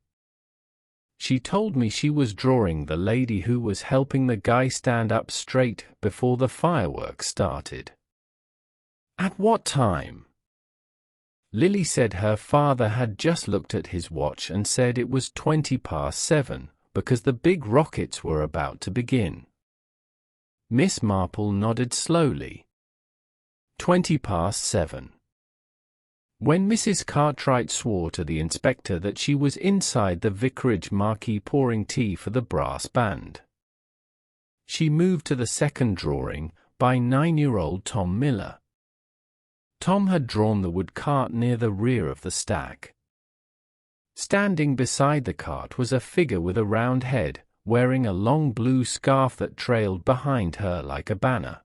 A: She told me she was drawing the lady who was helping the guy stand up straight before the fireworks started. At what time? Lily said her father had just looked at his watch and said it was 7:20, because the big rockets were about to begin. Miss Marple nodded slowly. 7:20. When Mrs. Cartwright swore to the inspector that she was inside the vicarage marquee pouring tea for the brass band. She moved to the second drawing, by 9-year-old Tom Miller. Tom had drawn the wood cart near the rear of the stack. Standing beside the cart was a figure with a round head, wearing a long blue scarf that trailed behind her like a banner.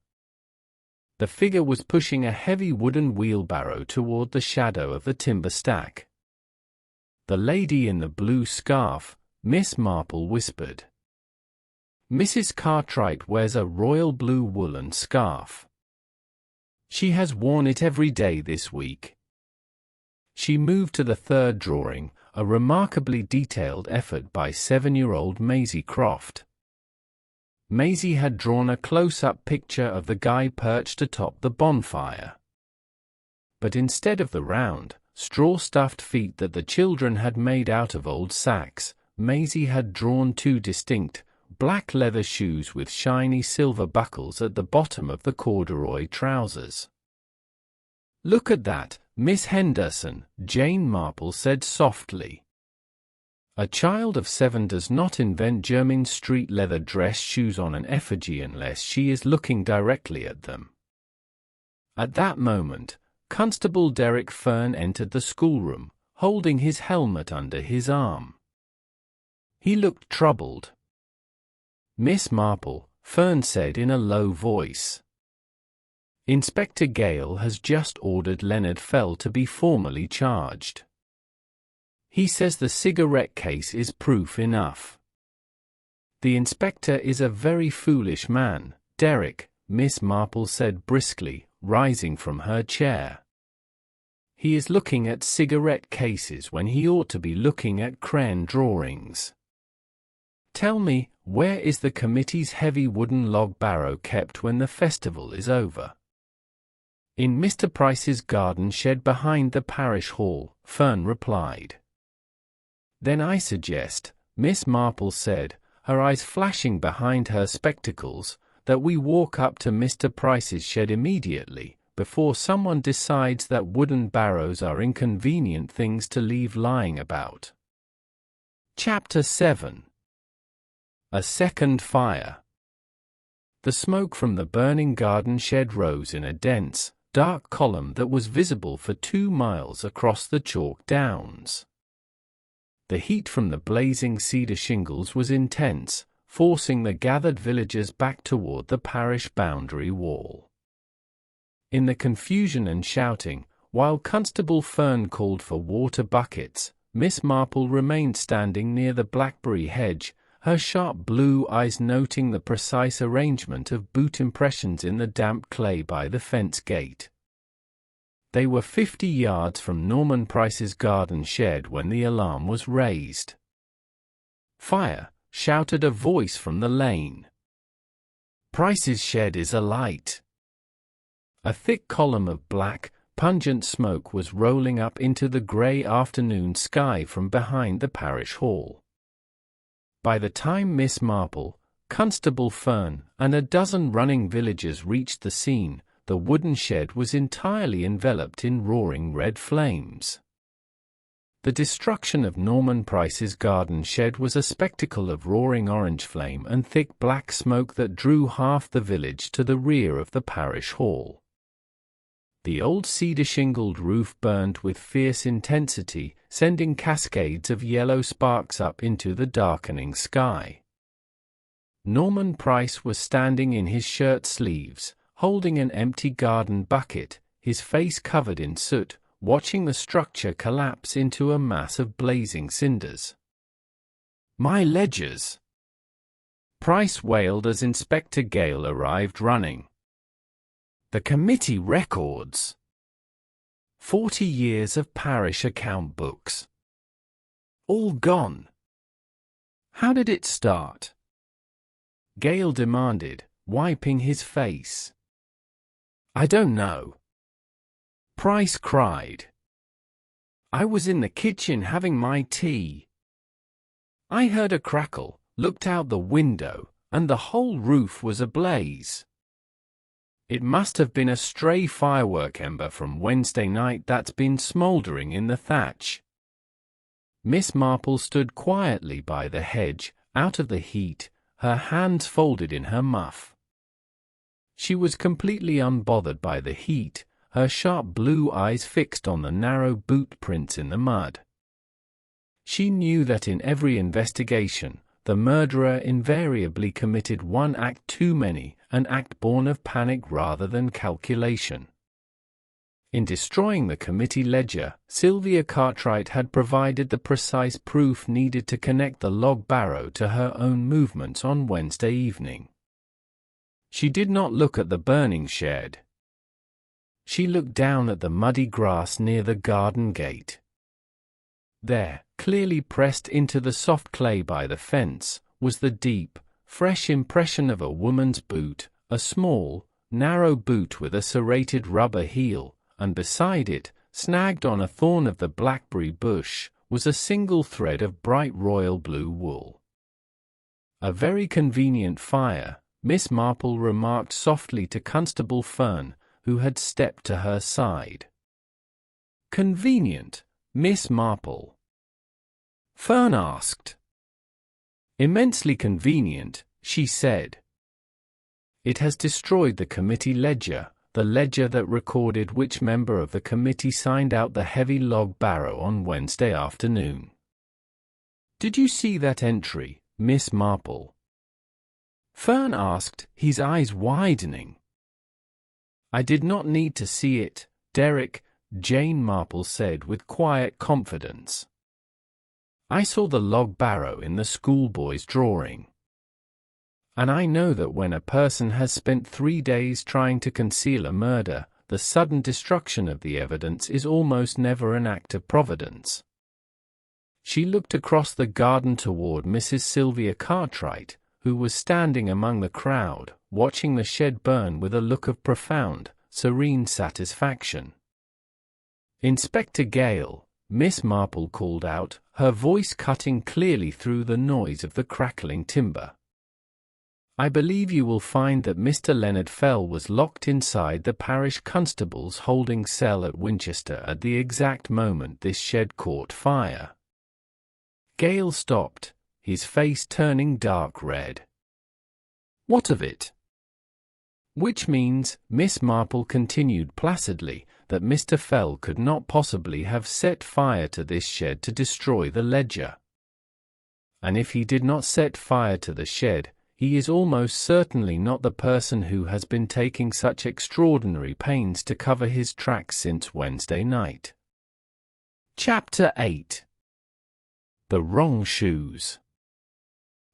A: The figure was pushing a heavy wooden wheelbarrow toward the shadow of the timber stack. The lady in the blue scarf, Miss Marple whispered. Mrs. Cartwright wears a royal blue woolen scarf. She has worn it every day this week. She moved to the third drawing, a remarkably detailed effort by 7-year-old Maisie Croft. Maisie had drawn a close-up picture of the guy perched atop the bonfire. But instead of the round, straw-stuffed feet that the children had made out of old sacks, Maisie had drawn 2 distinct, black leather shoes with shiny silver buckles at the bottom of the corduroy trousers. "Look at that, Miss Henderson," Jane Marple said softly. A child of 7 does not invent Jermyn Street leather dress shoes on an effigy unless she is looking directly at them. At that moment, Constable Derek Fern entered the schoolroom, holding his helmet under his arm. He looked troubled. "Miss Marple," Fern said in a low voice. "Inspector Gale has just ordered Leonard Fell to be formally charged. He says the cigarette case is proof enough." "The inspector is a very foolish man, Derek," Miss Marple said briskly, rising from her chair. "He is looking at cigarette cases when he ought to be looking at crayon drawings." Tell me, where is the committee's heavy wooden log barrow kept when the festival is over? In Mr. Price's garden shed behind the parish hall, Fern replied. Then I suggest, Miss Marple said, her eyes flashing behind her spectacles, that we walk up to Mr. Price's shed immediately, before someone decides that wooden barrows are inconvenient things to leave lying about. Chapter 7. A Second Fire. The smoke from the burning garden shed rose in a dense, dark column that was visible for 2 miles across the chalk downs. The heat from the blazing cedar shingles was intense, forcing the gathered villagers back toward the parish boundary wall. In the confusion and shouting, while Constable Fern called for water buckets, Miss Marple remained standing near the blackberry hedge, her sharp blue eyes noting the precise arrangement of boot impressions in the damp clay by the fence gate. They were 50 yards from Norman Price's garden shed when the alarm was raised. "Fire!" shouted a voice from the lane. "Price's shed is alight." A thick column of black, pungent smoke was rolling up into the grey afternoon sky from behind the parish hall. By the time Miss Marple, Constable Fern, and a dozen running villagers reached the scene, the wooden shed was entirely enveloped in roaring red flames. The destruction of Norman Price's garden shed was a spectacle of roaring orange flame and thick black smoke that drew half the village to the rear of the parish hall. The old cedar-shingled roof burned with fierce intensity, sending cascades of yellow sparks up into the darkening sky. Norman Price was standing in his shirt sleeves, holding an empty garden bucket, his face covered in soot, watching the structure collapse into a mass of blazing cinders. "My ledgers!" Price wailed as Inspector Gale arrived running. "The committee records! 40 years of parish account books. All gone." "How did it start?" Gale demanded, wiping his face. "I don't know," Price cried. "I was in the kitchen having my tea. I heard a crackle, looked out the window, and the whole roof was ablaze. It must have been a stray firework ember from Wednesday night that's been smoldering in the thatch." Miss Marple stood quietly by the hedge, out of the heat, her hands folded in her muff. She was completely unbothered by the heat, her sharp blue eyes fixed on the narrow boot prints in the mud. She knew that in every investigation, the murderer invariably committed one act too many, an act born of panic rather than calculation. In destroying the committee ledger, Sylvia Cartwright had provided the precise proof needed to connect the log barrow to her own movements on Wednesday evening. She did not look at the burning shed. She looked down at the muddy grass near the garden gate. There, clearly pressed into the soft clay by the fence, was the deep, fresh impression of a woman's boot, a small, narrow boot with a serrated rubber heel, and beside it, snagged on a thorn of the blackberry bush, was a single thread of bright royal blue wool. "A very convenient fire," Miss Marple remarked softly to Constable Fern, who had stepped to her side. "Convenient, Miss Marple?" Fern asked. "Immensely convenient," she said. "It has destroyed the committee ledger, the ledger that recorded which member of the committee signed out the heavy log barrow on Wednesday afternoon. Did you see that entry, Miss Marple?" Fern asked, his eyes widening. "I did not need to see it, Derek," Jane Marple said with quiet confidence. "I saw the log barrow in the schoolboy's drawing. And I know that when a person has spent 3 days trying to conceal a murder, the sudden destruction of the evidence is almost never an act of providence. She looked across the garden toward Mrs. Sylvia Cartwright, who was standing among the crowd, watching the shed burn with a look of profound, serene satisfaction. "Inspector Gale," Miss Marple called out, her voice cutting clearly through the noise of the crackling timber. "I believe you will find that Mr. Leonard Fell was locked inside the parish constable's holding cell at Winchester at the exact moment this shed caught fire." Gale stopped, his face turning dark red. "What of it?" "Which means," Miss Marple continued placidly, "that Mr. Fell could not possibly have set fire to this shed to destroy the ledger. And if he did not set fire to the shed, he is almost certainly not the person who has been taking such extraordinary pains to cover his tracks since Wednesday night." Chapter 8. The Wrong Shoes.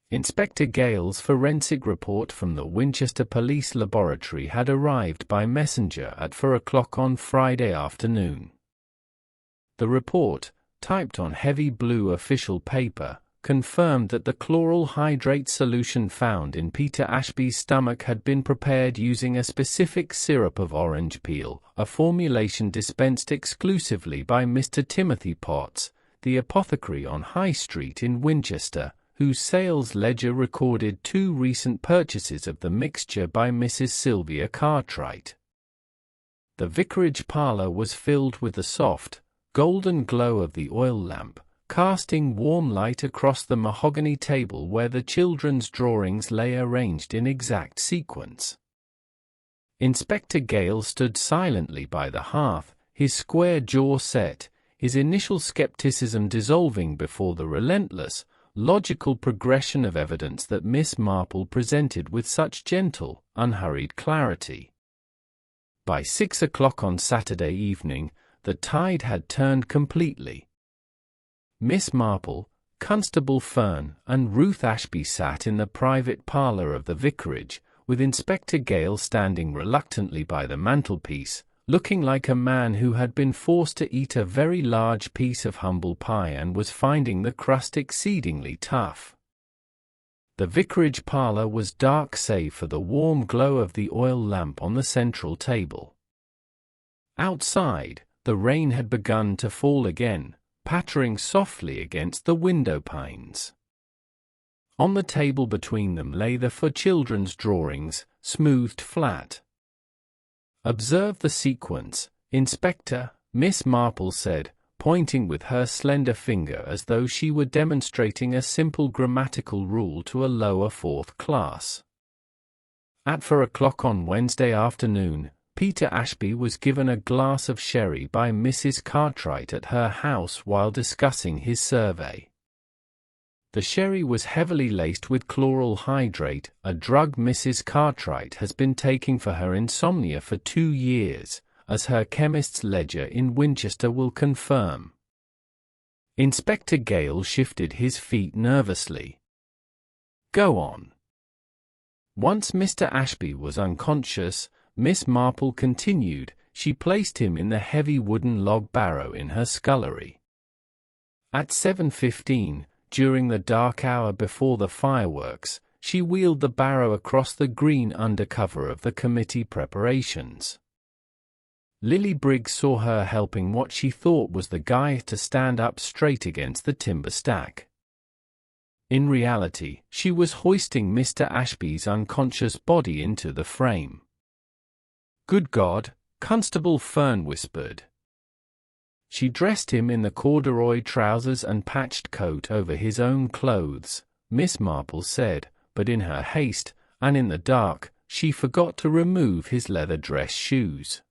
A: Inspector Gale's forensic report from the Winchester Police Laboratory had arrived by messenger at 4 o'clock on Friday afternoon. The report, typed on heavy blue official paper, confirmed that the chloral hydrate solution found in Peter Ashby's stomach had been prepared using a specific syrup of orange peel, a formulation dispensed exclusively by Mr. Timothy Potts, the apothecary on High Street in Winchester, whose sales ledger recorded 2 recent purchases of the mixture by Mrs. Sylvia Cartwright. The vicarage parlour was filled with the soft, golden glow of the oil lamp, casting warm light across the mahogany table where the children's drawings lay arranged in exact sequence. Inspector Gale stood silently by the hearth, his square jaw set, his initial skepticism dissolving before the relentless, logical progression of evidence that Miss Marple presented with such gentle, unhurried clarity. By 6 o'clock on Saturday evening, the tide had turned completely. Miss Marple, Constable Fern, and Ruth Ashby sat in the private parlour of the vicarage, with Inspector Gale standing reluctantly by the mantelpiece, looking like a man who had been forced to eat a very large piece of humble pie and was finding the crust exceedingly tough. The vicarage parlour was dark save for the warm glow of the oil lamp on the central table. Outside, the rain had begun to fall again, pattering softly against the window panes. On the table between them lay the for children's drawings, smoothed flat. "Observe the sequence, Inspector," Miss Marple said, pointing with her slender finger as though she were demonstrating a simple grammatical rule to a lower 4th class. At 4 o'clock on Wednesday afternoon, Peter Ashby was given a glass of sherry by Mrs. Cartwright at her house while discussing his survey. The sherry was heavily laced with chloral hydrate, a drug Mrs. Cartwright has been taking for her insomnia for 2 years, as her chemist's ledger in Winchester will confirm. Inspector Gale shifted his feet nervously. "Go on." Once Mr. Ashby was unconscious, Miss Marple continued, she placed him in the heavy wooden log barrow in her scullery. At 7:15, during the dark hour before the fireworks, she wheeled the barrow across the green undercover of the committee preparations. Lily Briggs saw her helping what she thought was the guy to stand up straight against the timber stack. In reality, she was hoisting Mr. Ashby's unconscious body into the frame. "Good God," Constable Fern whispered. She dressed him in the corduroy trousers and patched coat over his own clothes, Miss Marple said, but in her haste, and in the dark, she forgot to remove his leather dress shoes.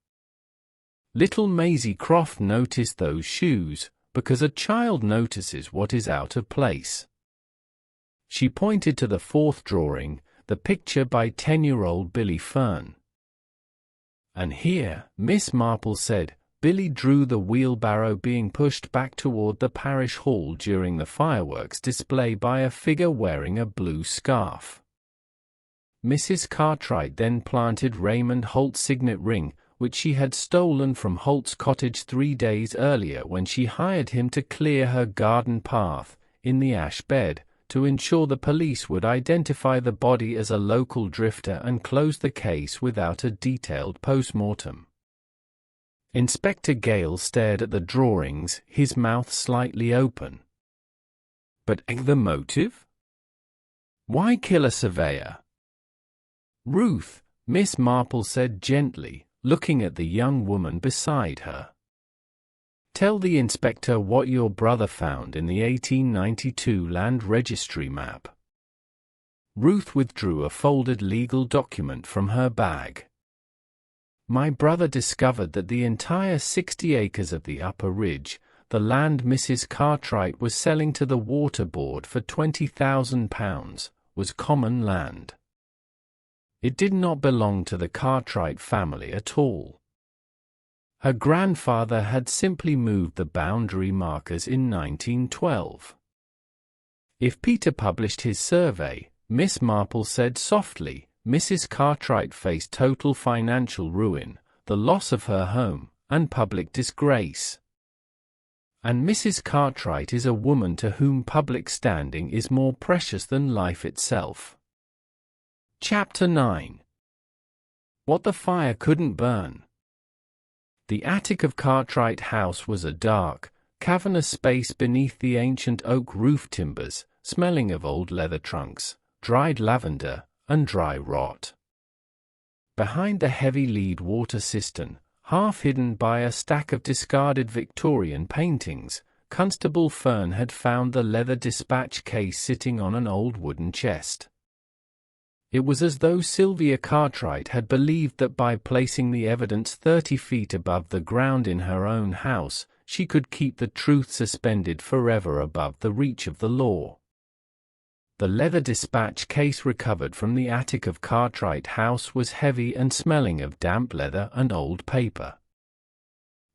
A: Little Maisie Croft noticed those shoes, because a child notices what is out of place. She pointed to the 4th drawing, the picture by 10-year-old Billy Fern. "And here," Miss Marple said, Billy drew the wheelbarrow being pushed back toward the parish hall during the fireworks display by a figure wearing a blue scarf. Mrs. Cartwright then planted Raymond Holt's signet ring, which she had stolen from Holt's cottage 3 days earlier when she hired him to clear her garden path, in the ash bed, to ensure the police would identify the body as a local drifter and close the case without a detailed post-mortem. Inspector Gale stared at the drawings, his mouth slightly open. But the motive? Why kill a surveyor? Ruth, Miss Marple said gently, looking at the young woman beside her. Tell the inspector what your brother found in the 1892 land registry map. Ruth withdrew a folded legal document from her bag. My brother discovered that the entire 60 acres of the upper ridge, the land Mrs. Cartwright was selling to the Water Board for £20,000, was common land. It did not belong to the Cartwright family at all. Her grandfather had simply moved the boundary markers in 1912. If Peter published his survey, Miss Marple said softly, Mrs. Cartwright faced total financial ruin, the loss of her home, and public disgrace. And Mrs. Cartwright is a woman to whom public standing is more precious than life itself. Chapter 9. What the fire couldn't burn. The attic of Cartwright House was a dark, cavernous space beneath the ancient oak roof timbers, smelling of old leather trunks, dried lavender, and dry rot. Behind the heavy lead water cistern, half hidden by a stack of discarded Victorian paintings, Constable Fern had found the leather dispatch case sitting on an old wooden chest. It was as though Sylvia Cartwright had believed that by placing the evidence 30 feet above the ground in her own house, she could keep the truth suspended forever above the reach of the law. The leather dispatch case recovered from the attic of Cartwright House was heavy and smelling of damp leather and old paper.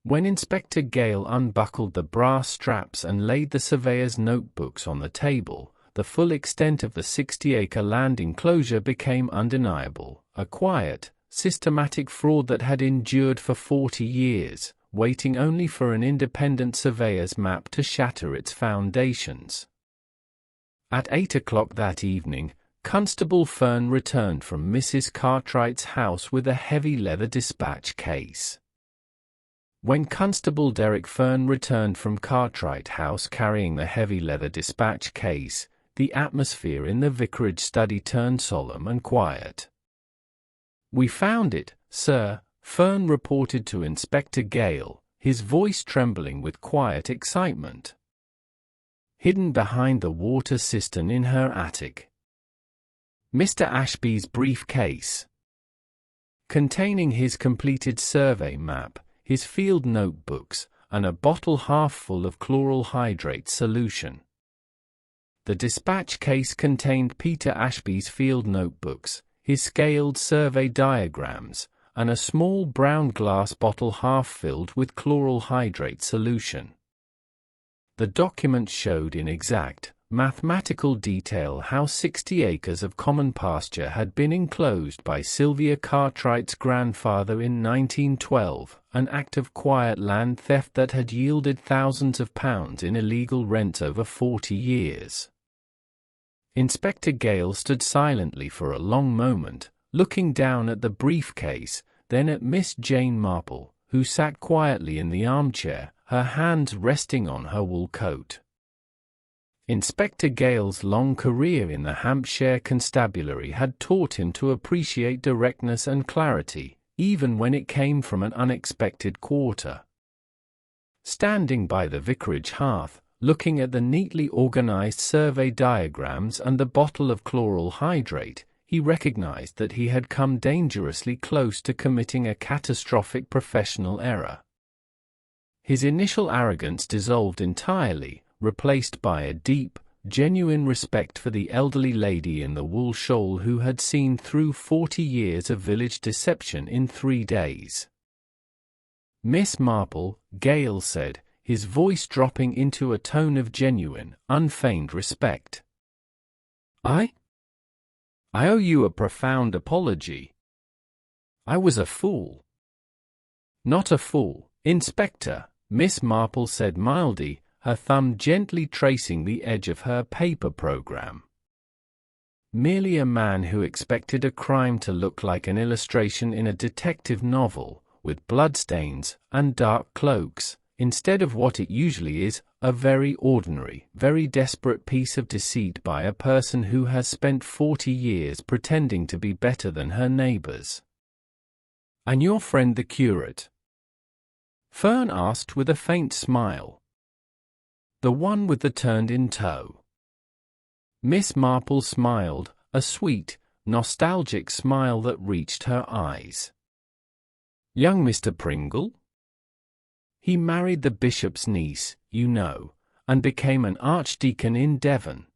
A: When Inspector Gale unbuckled the brass straps and laid the surveyor's notebooks on the table, the full extent of the 60-acre land enclosure became undeniable, a quiet, systematic fraud that had endured for 40 years, waiting only for an independent surveyor's map to shatter its foundations. At 8 o'clock that evening, Constable Fern returned from Mrs. Cartwright's house with a heavy leather dispatch case. When Constable Derek Fern returned from Cartwright House carrying the heavy leather dispatch case, the atmosphere in the vicarage study turned solemn and quiet. "We found it, sir," Fern reported to Inspector Gale, his voice trembling with quiet excitement. Hidden behind the water cistern in her attic. Mr. Ashby's briefcase, containing his completed survey map, his field notebooks, and a bottle half full of chloral hydrate solution. The dispatch case contained Peter Ashby's field notebooks, his scaled survey diagrams, and a small brown glass bottle half filled with chloral hydrate solution. The document showed in exact, mathematical detail how 60 acres of common pasture had been enclosed by Sylvia Cartwright's grandfather in 1912, an act of quiet land theft that had yielded thousands of pounds in illegal rents over 40 years. Inspector Gale stood silently for a long moment, looking down at the briefcase, then at Miss Jane Marple, who sat quietly in the armchair, her hands resting on her wool coat. Inspector Gale's long career in the Hampshire Constabulary had taught him to appreciate directness and clarity, even when it came from an unexpected quarter. Standing by the vicarage hearth, looking at the neatly organized survey diagrams and the bottle of chloral hydrate, he recognized that he had come dangerously close to committing a catastrophic professional error. His initial arrogance dissolved entirely, replaced by a deep, genuine respect for the elderly lady in the wool shawl who had seen through 40 years of village deception in 3 days. "Miss Marple," Gale said, his voice dropping into a tone of genuine, unfeigned respect. I owe you a profound apology. I was a fool. Not a fool, Inspector, Miss Marple said mildly, her thumb gently tracing the edge of her paper program. Merely a man who expected a crime to look like an illustration in a detective novel, with bloodstains and dark cloaks, instead of what it usually is, a very ordinary, very desperate piece of deceit by a person who has spent 40 years pretending to be better than her neighbors. And your friend the curate? Fern asked with a faint smile. The one with the turned-in toe. Miss Marple smiled, a sweet, nostalgic smile that reached her eyes. Young Mr. Pringle? He married the bishop's niece, you know, and became an archdeacon in Devon.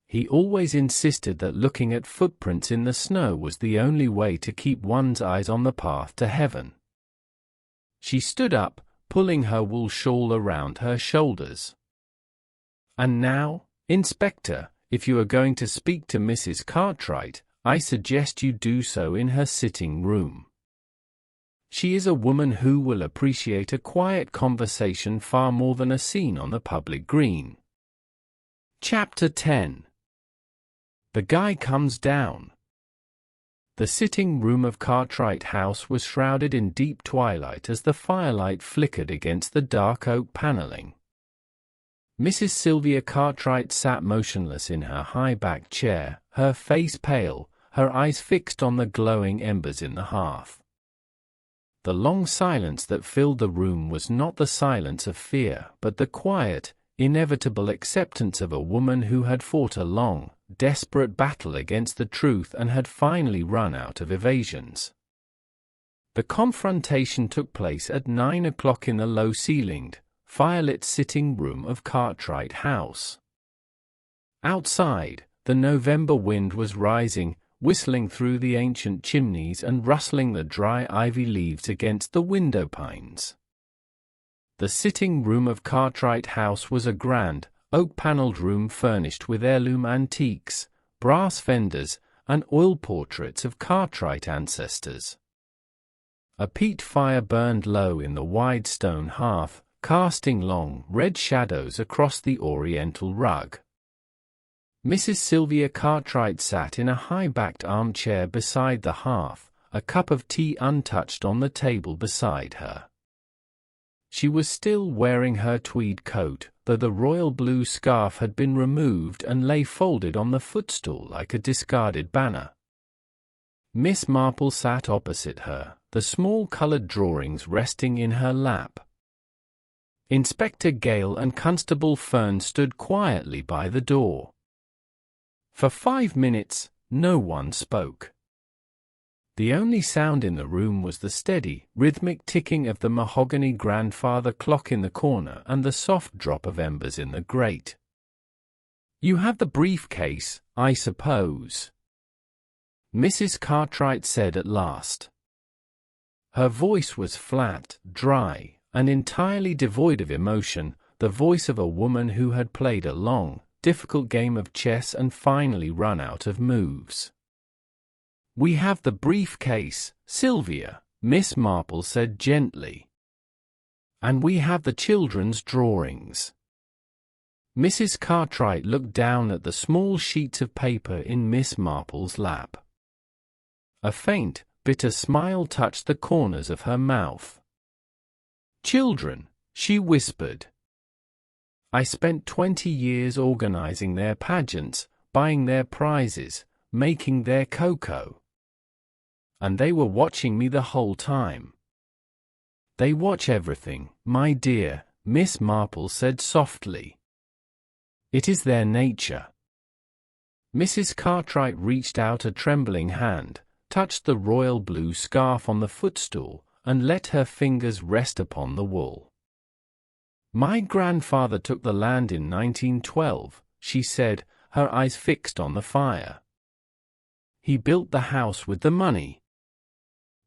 A: He always insisted that looking at footprints in the snow was the only way to keep one's eyes on the path to heaven. She stood up, pulling her wool shawl around her shoulders. And now, Inspector, if you are going to speak to Mrs. Cartwright, I suggest you do so in her sitting room. She is a woman who will appreciate a quiet conversation far more than a scene on the public green. Chapter 10. The Guy Comes Down. The sitting room of Cartwright House was shrouded in deep twilight as the firelight flickered against the dark oak panelling. Mrs. Sylvia Cartwright sat motionless in her high-backed chair, her face pale, her eyes fixed on the glowing embers in the hearth. The long silence that filled the room was not the silence of fear, but the quiet, inevitable acceptance of a woman who had fought a long, desperate battle against the truth and had finally run out of evasions. The confrontation took place at 9 o'clock in the low-ceilinged, firelit sitting room of Cartwright House. Outside, the November wind was rising, whistling through the ancient chimneys and rustling the dry ivy leaves against the window panes. The sitting room of Cartwright House was a grand, oak-panelled room furnished with heirloom antiques, brass fenders, and oil portraits of Cartwright ancestors. A peat fire burned low in the wide stone hearth, casting long, red shadows across the oriental rug. Mrs. Sylvia Cartwright sat in a high-backed armchair beside the hearth, a cup of tea untouched on the table beside her. She was still wearing her tweed coat, though the royal blue scarf had been removed and lay folded on the footstool like a discarded banner. Miss Marple sat opposite her, the small coloured drawings resting in her lap. Inspector Gale and Constable Fern stood quietly by the door. For 5 minutes, no one spoke. The only sound in the room was the steady, rhythmic ticking of the mahogany grandfather clock in the corner and the soft drop of embers in the grate. "You have the briefcase, I suppose?" Mrs. Cartwright said at last. Her voice was flat, dry, and entirely devoid of emotion, the voice of a woman who had played a long, difficult game of chess and finally run out of moves. "We have the briefcase, Sylvia," Miss Marple said gently. "And we have the children's drawings." Mrs. Cartwright looked down at the small sheets of paper in Miss Marple's lap. A faint, bitter smile touched the corners of her mouth. "Children," she whispered. "I spent 20 years organizing their pageants, buying their prizes, making their cocoa. And they were watching me the whole time." "They watch everything, my dear," Miss Marple said softly. "It is their nature." Mrs. Cartwright reached out a trembling hand, touched the royal blue scarf on the footstool, and let her fingers rest upon the wool. "My grandfather took the land in 1912, she said, her eyes fixed on the fire. "He built the house with the money.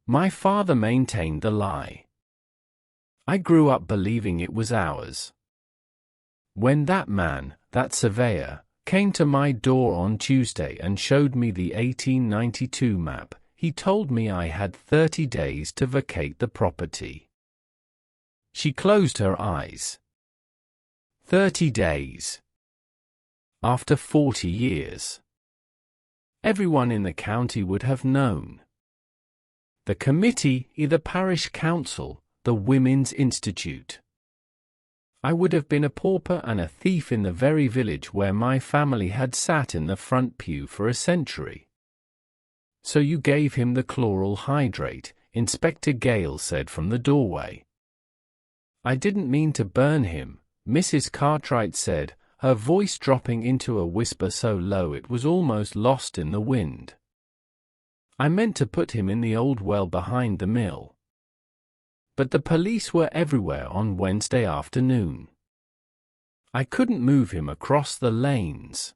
A: My father maintained the lie. I grew up believing it was ours. When that man, that surveyor, came to my door on Tuesday and showed me the 1892 map, he told me I had 30 days to vacate the property. She closed her eyes. 30 days. After 40 years. Everyone in the county would have known. The committee, the parish council, the Women's Institute. I would have been a pauper and a thief in the very village where my family had sat in the front pew for a century. So you gave him the chloral hydrate, Inspector Gale said from the doorway. I didn't mean to burn him, Mrs. Cartwright said, her voice dropping into a whisper so low it was almost lost in the wind. I meant to put him in the old well behind the mill. But the police were everywhere on Wednesday afternoon. I couldn't move him across the lanes.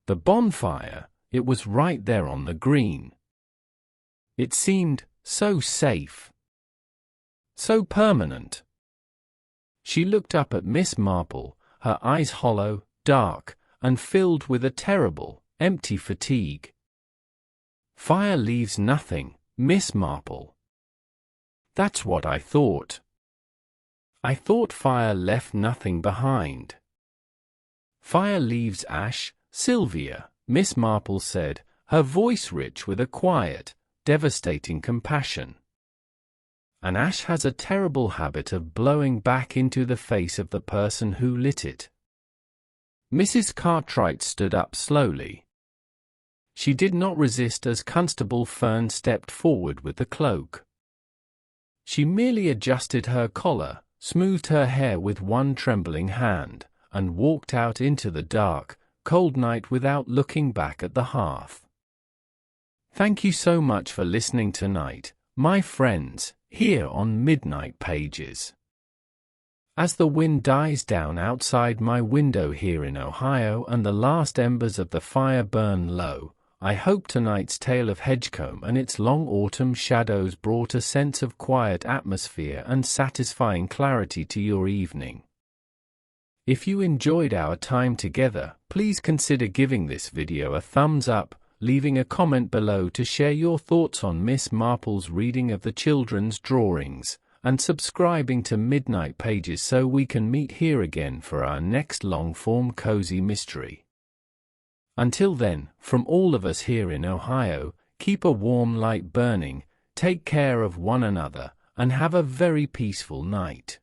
A: The bonfire, it was right there on the green. It seemed so safe. So permanent. She looked up at Miss Marple, her eyes hollow, dark, and filled with a terrible, empty fatigue. Fire leaves nothing, Miss Marple. That's what I thought. I thought fire left nothing behind. Fire leaves ash, Sylvia, Miss Marple said, her voice rich with a quiet, devastating compassion. An ash has a terrible habit of blowing back into the face of the person who lit it. Mrs. Cartwright stood up slowly. She did not resist as Constable Fern stepped forward with the cloak. She merely adjusted her collar, smoothed her hair with one trembling hand, and walked out into the dark, cold night without looking back at the hearth. Thank you so much for listening tonight, my friends, here on Midnight Pages. As the wind dies down outside my window here in Ohio and the last embers of the fire burn low, I hope tonight's tale of Hedgecombe and its long autumn shadows brought a sense of quiet atmosphere and satisfying clarity to your evening. If you enjoyed our time together, please consider giving this video a thumbs up, leaving a comment below to share your thoughts on Miss Marple's reading of the children's drawings, and subscribing to Midnight Pages so we can meet here again for our next long-form cozy mystery. Until then, from all of us here in Ohio, keep a warm light burning, take care of one another, and have a very peaceful night.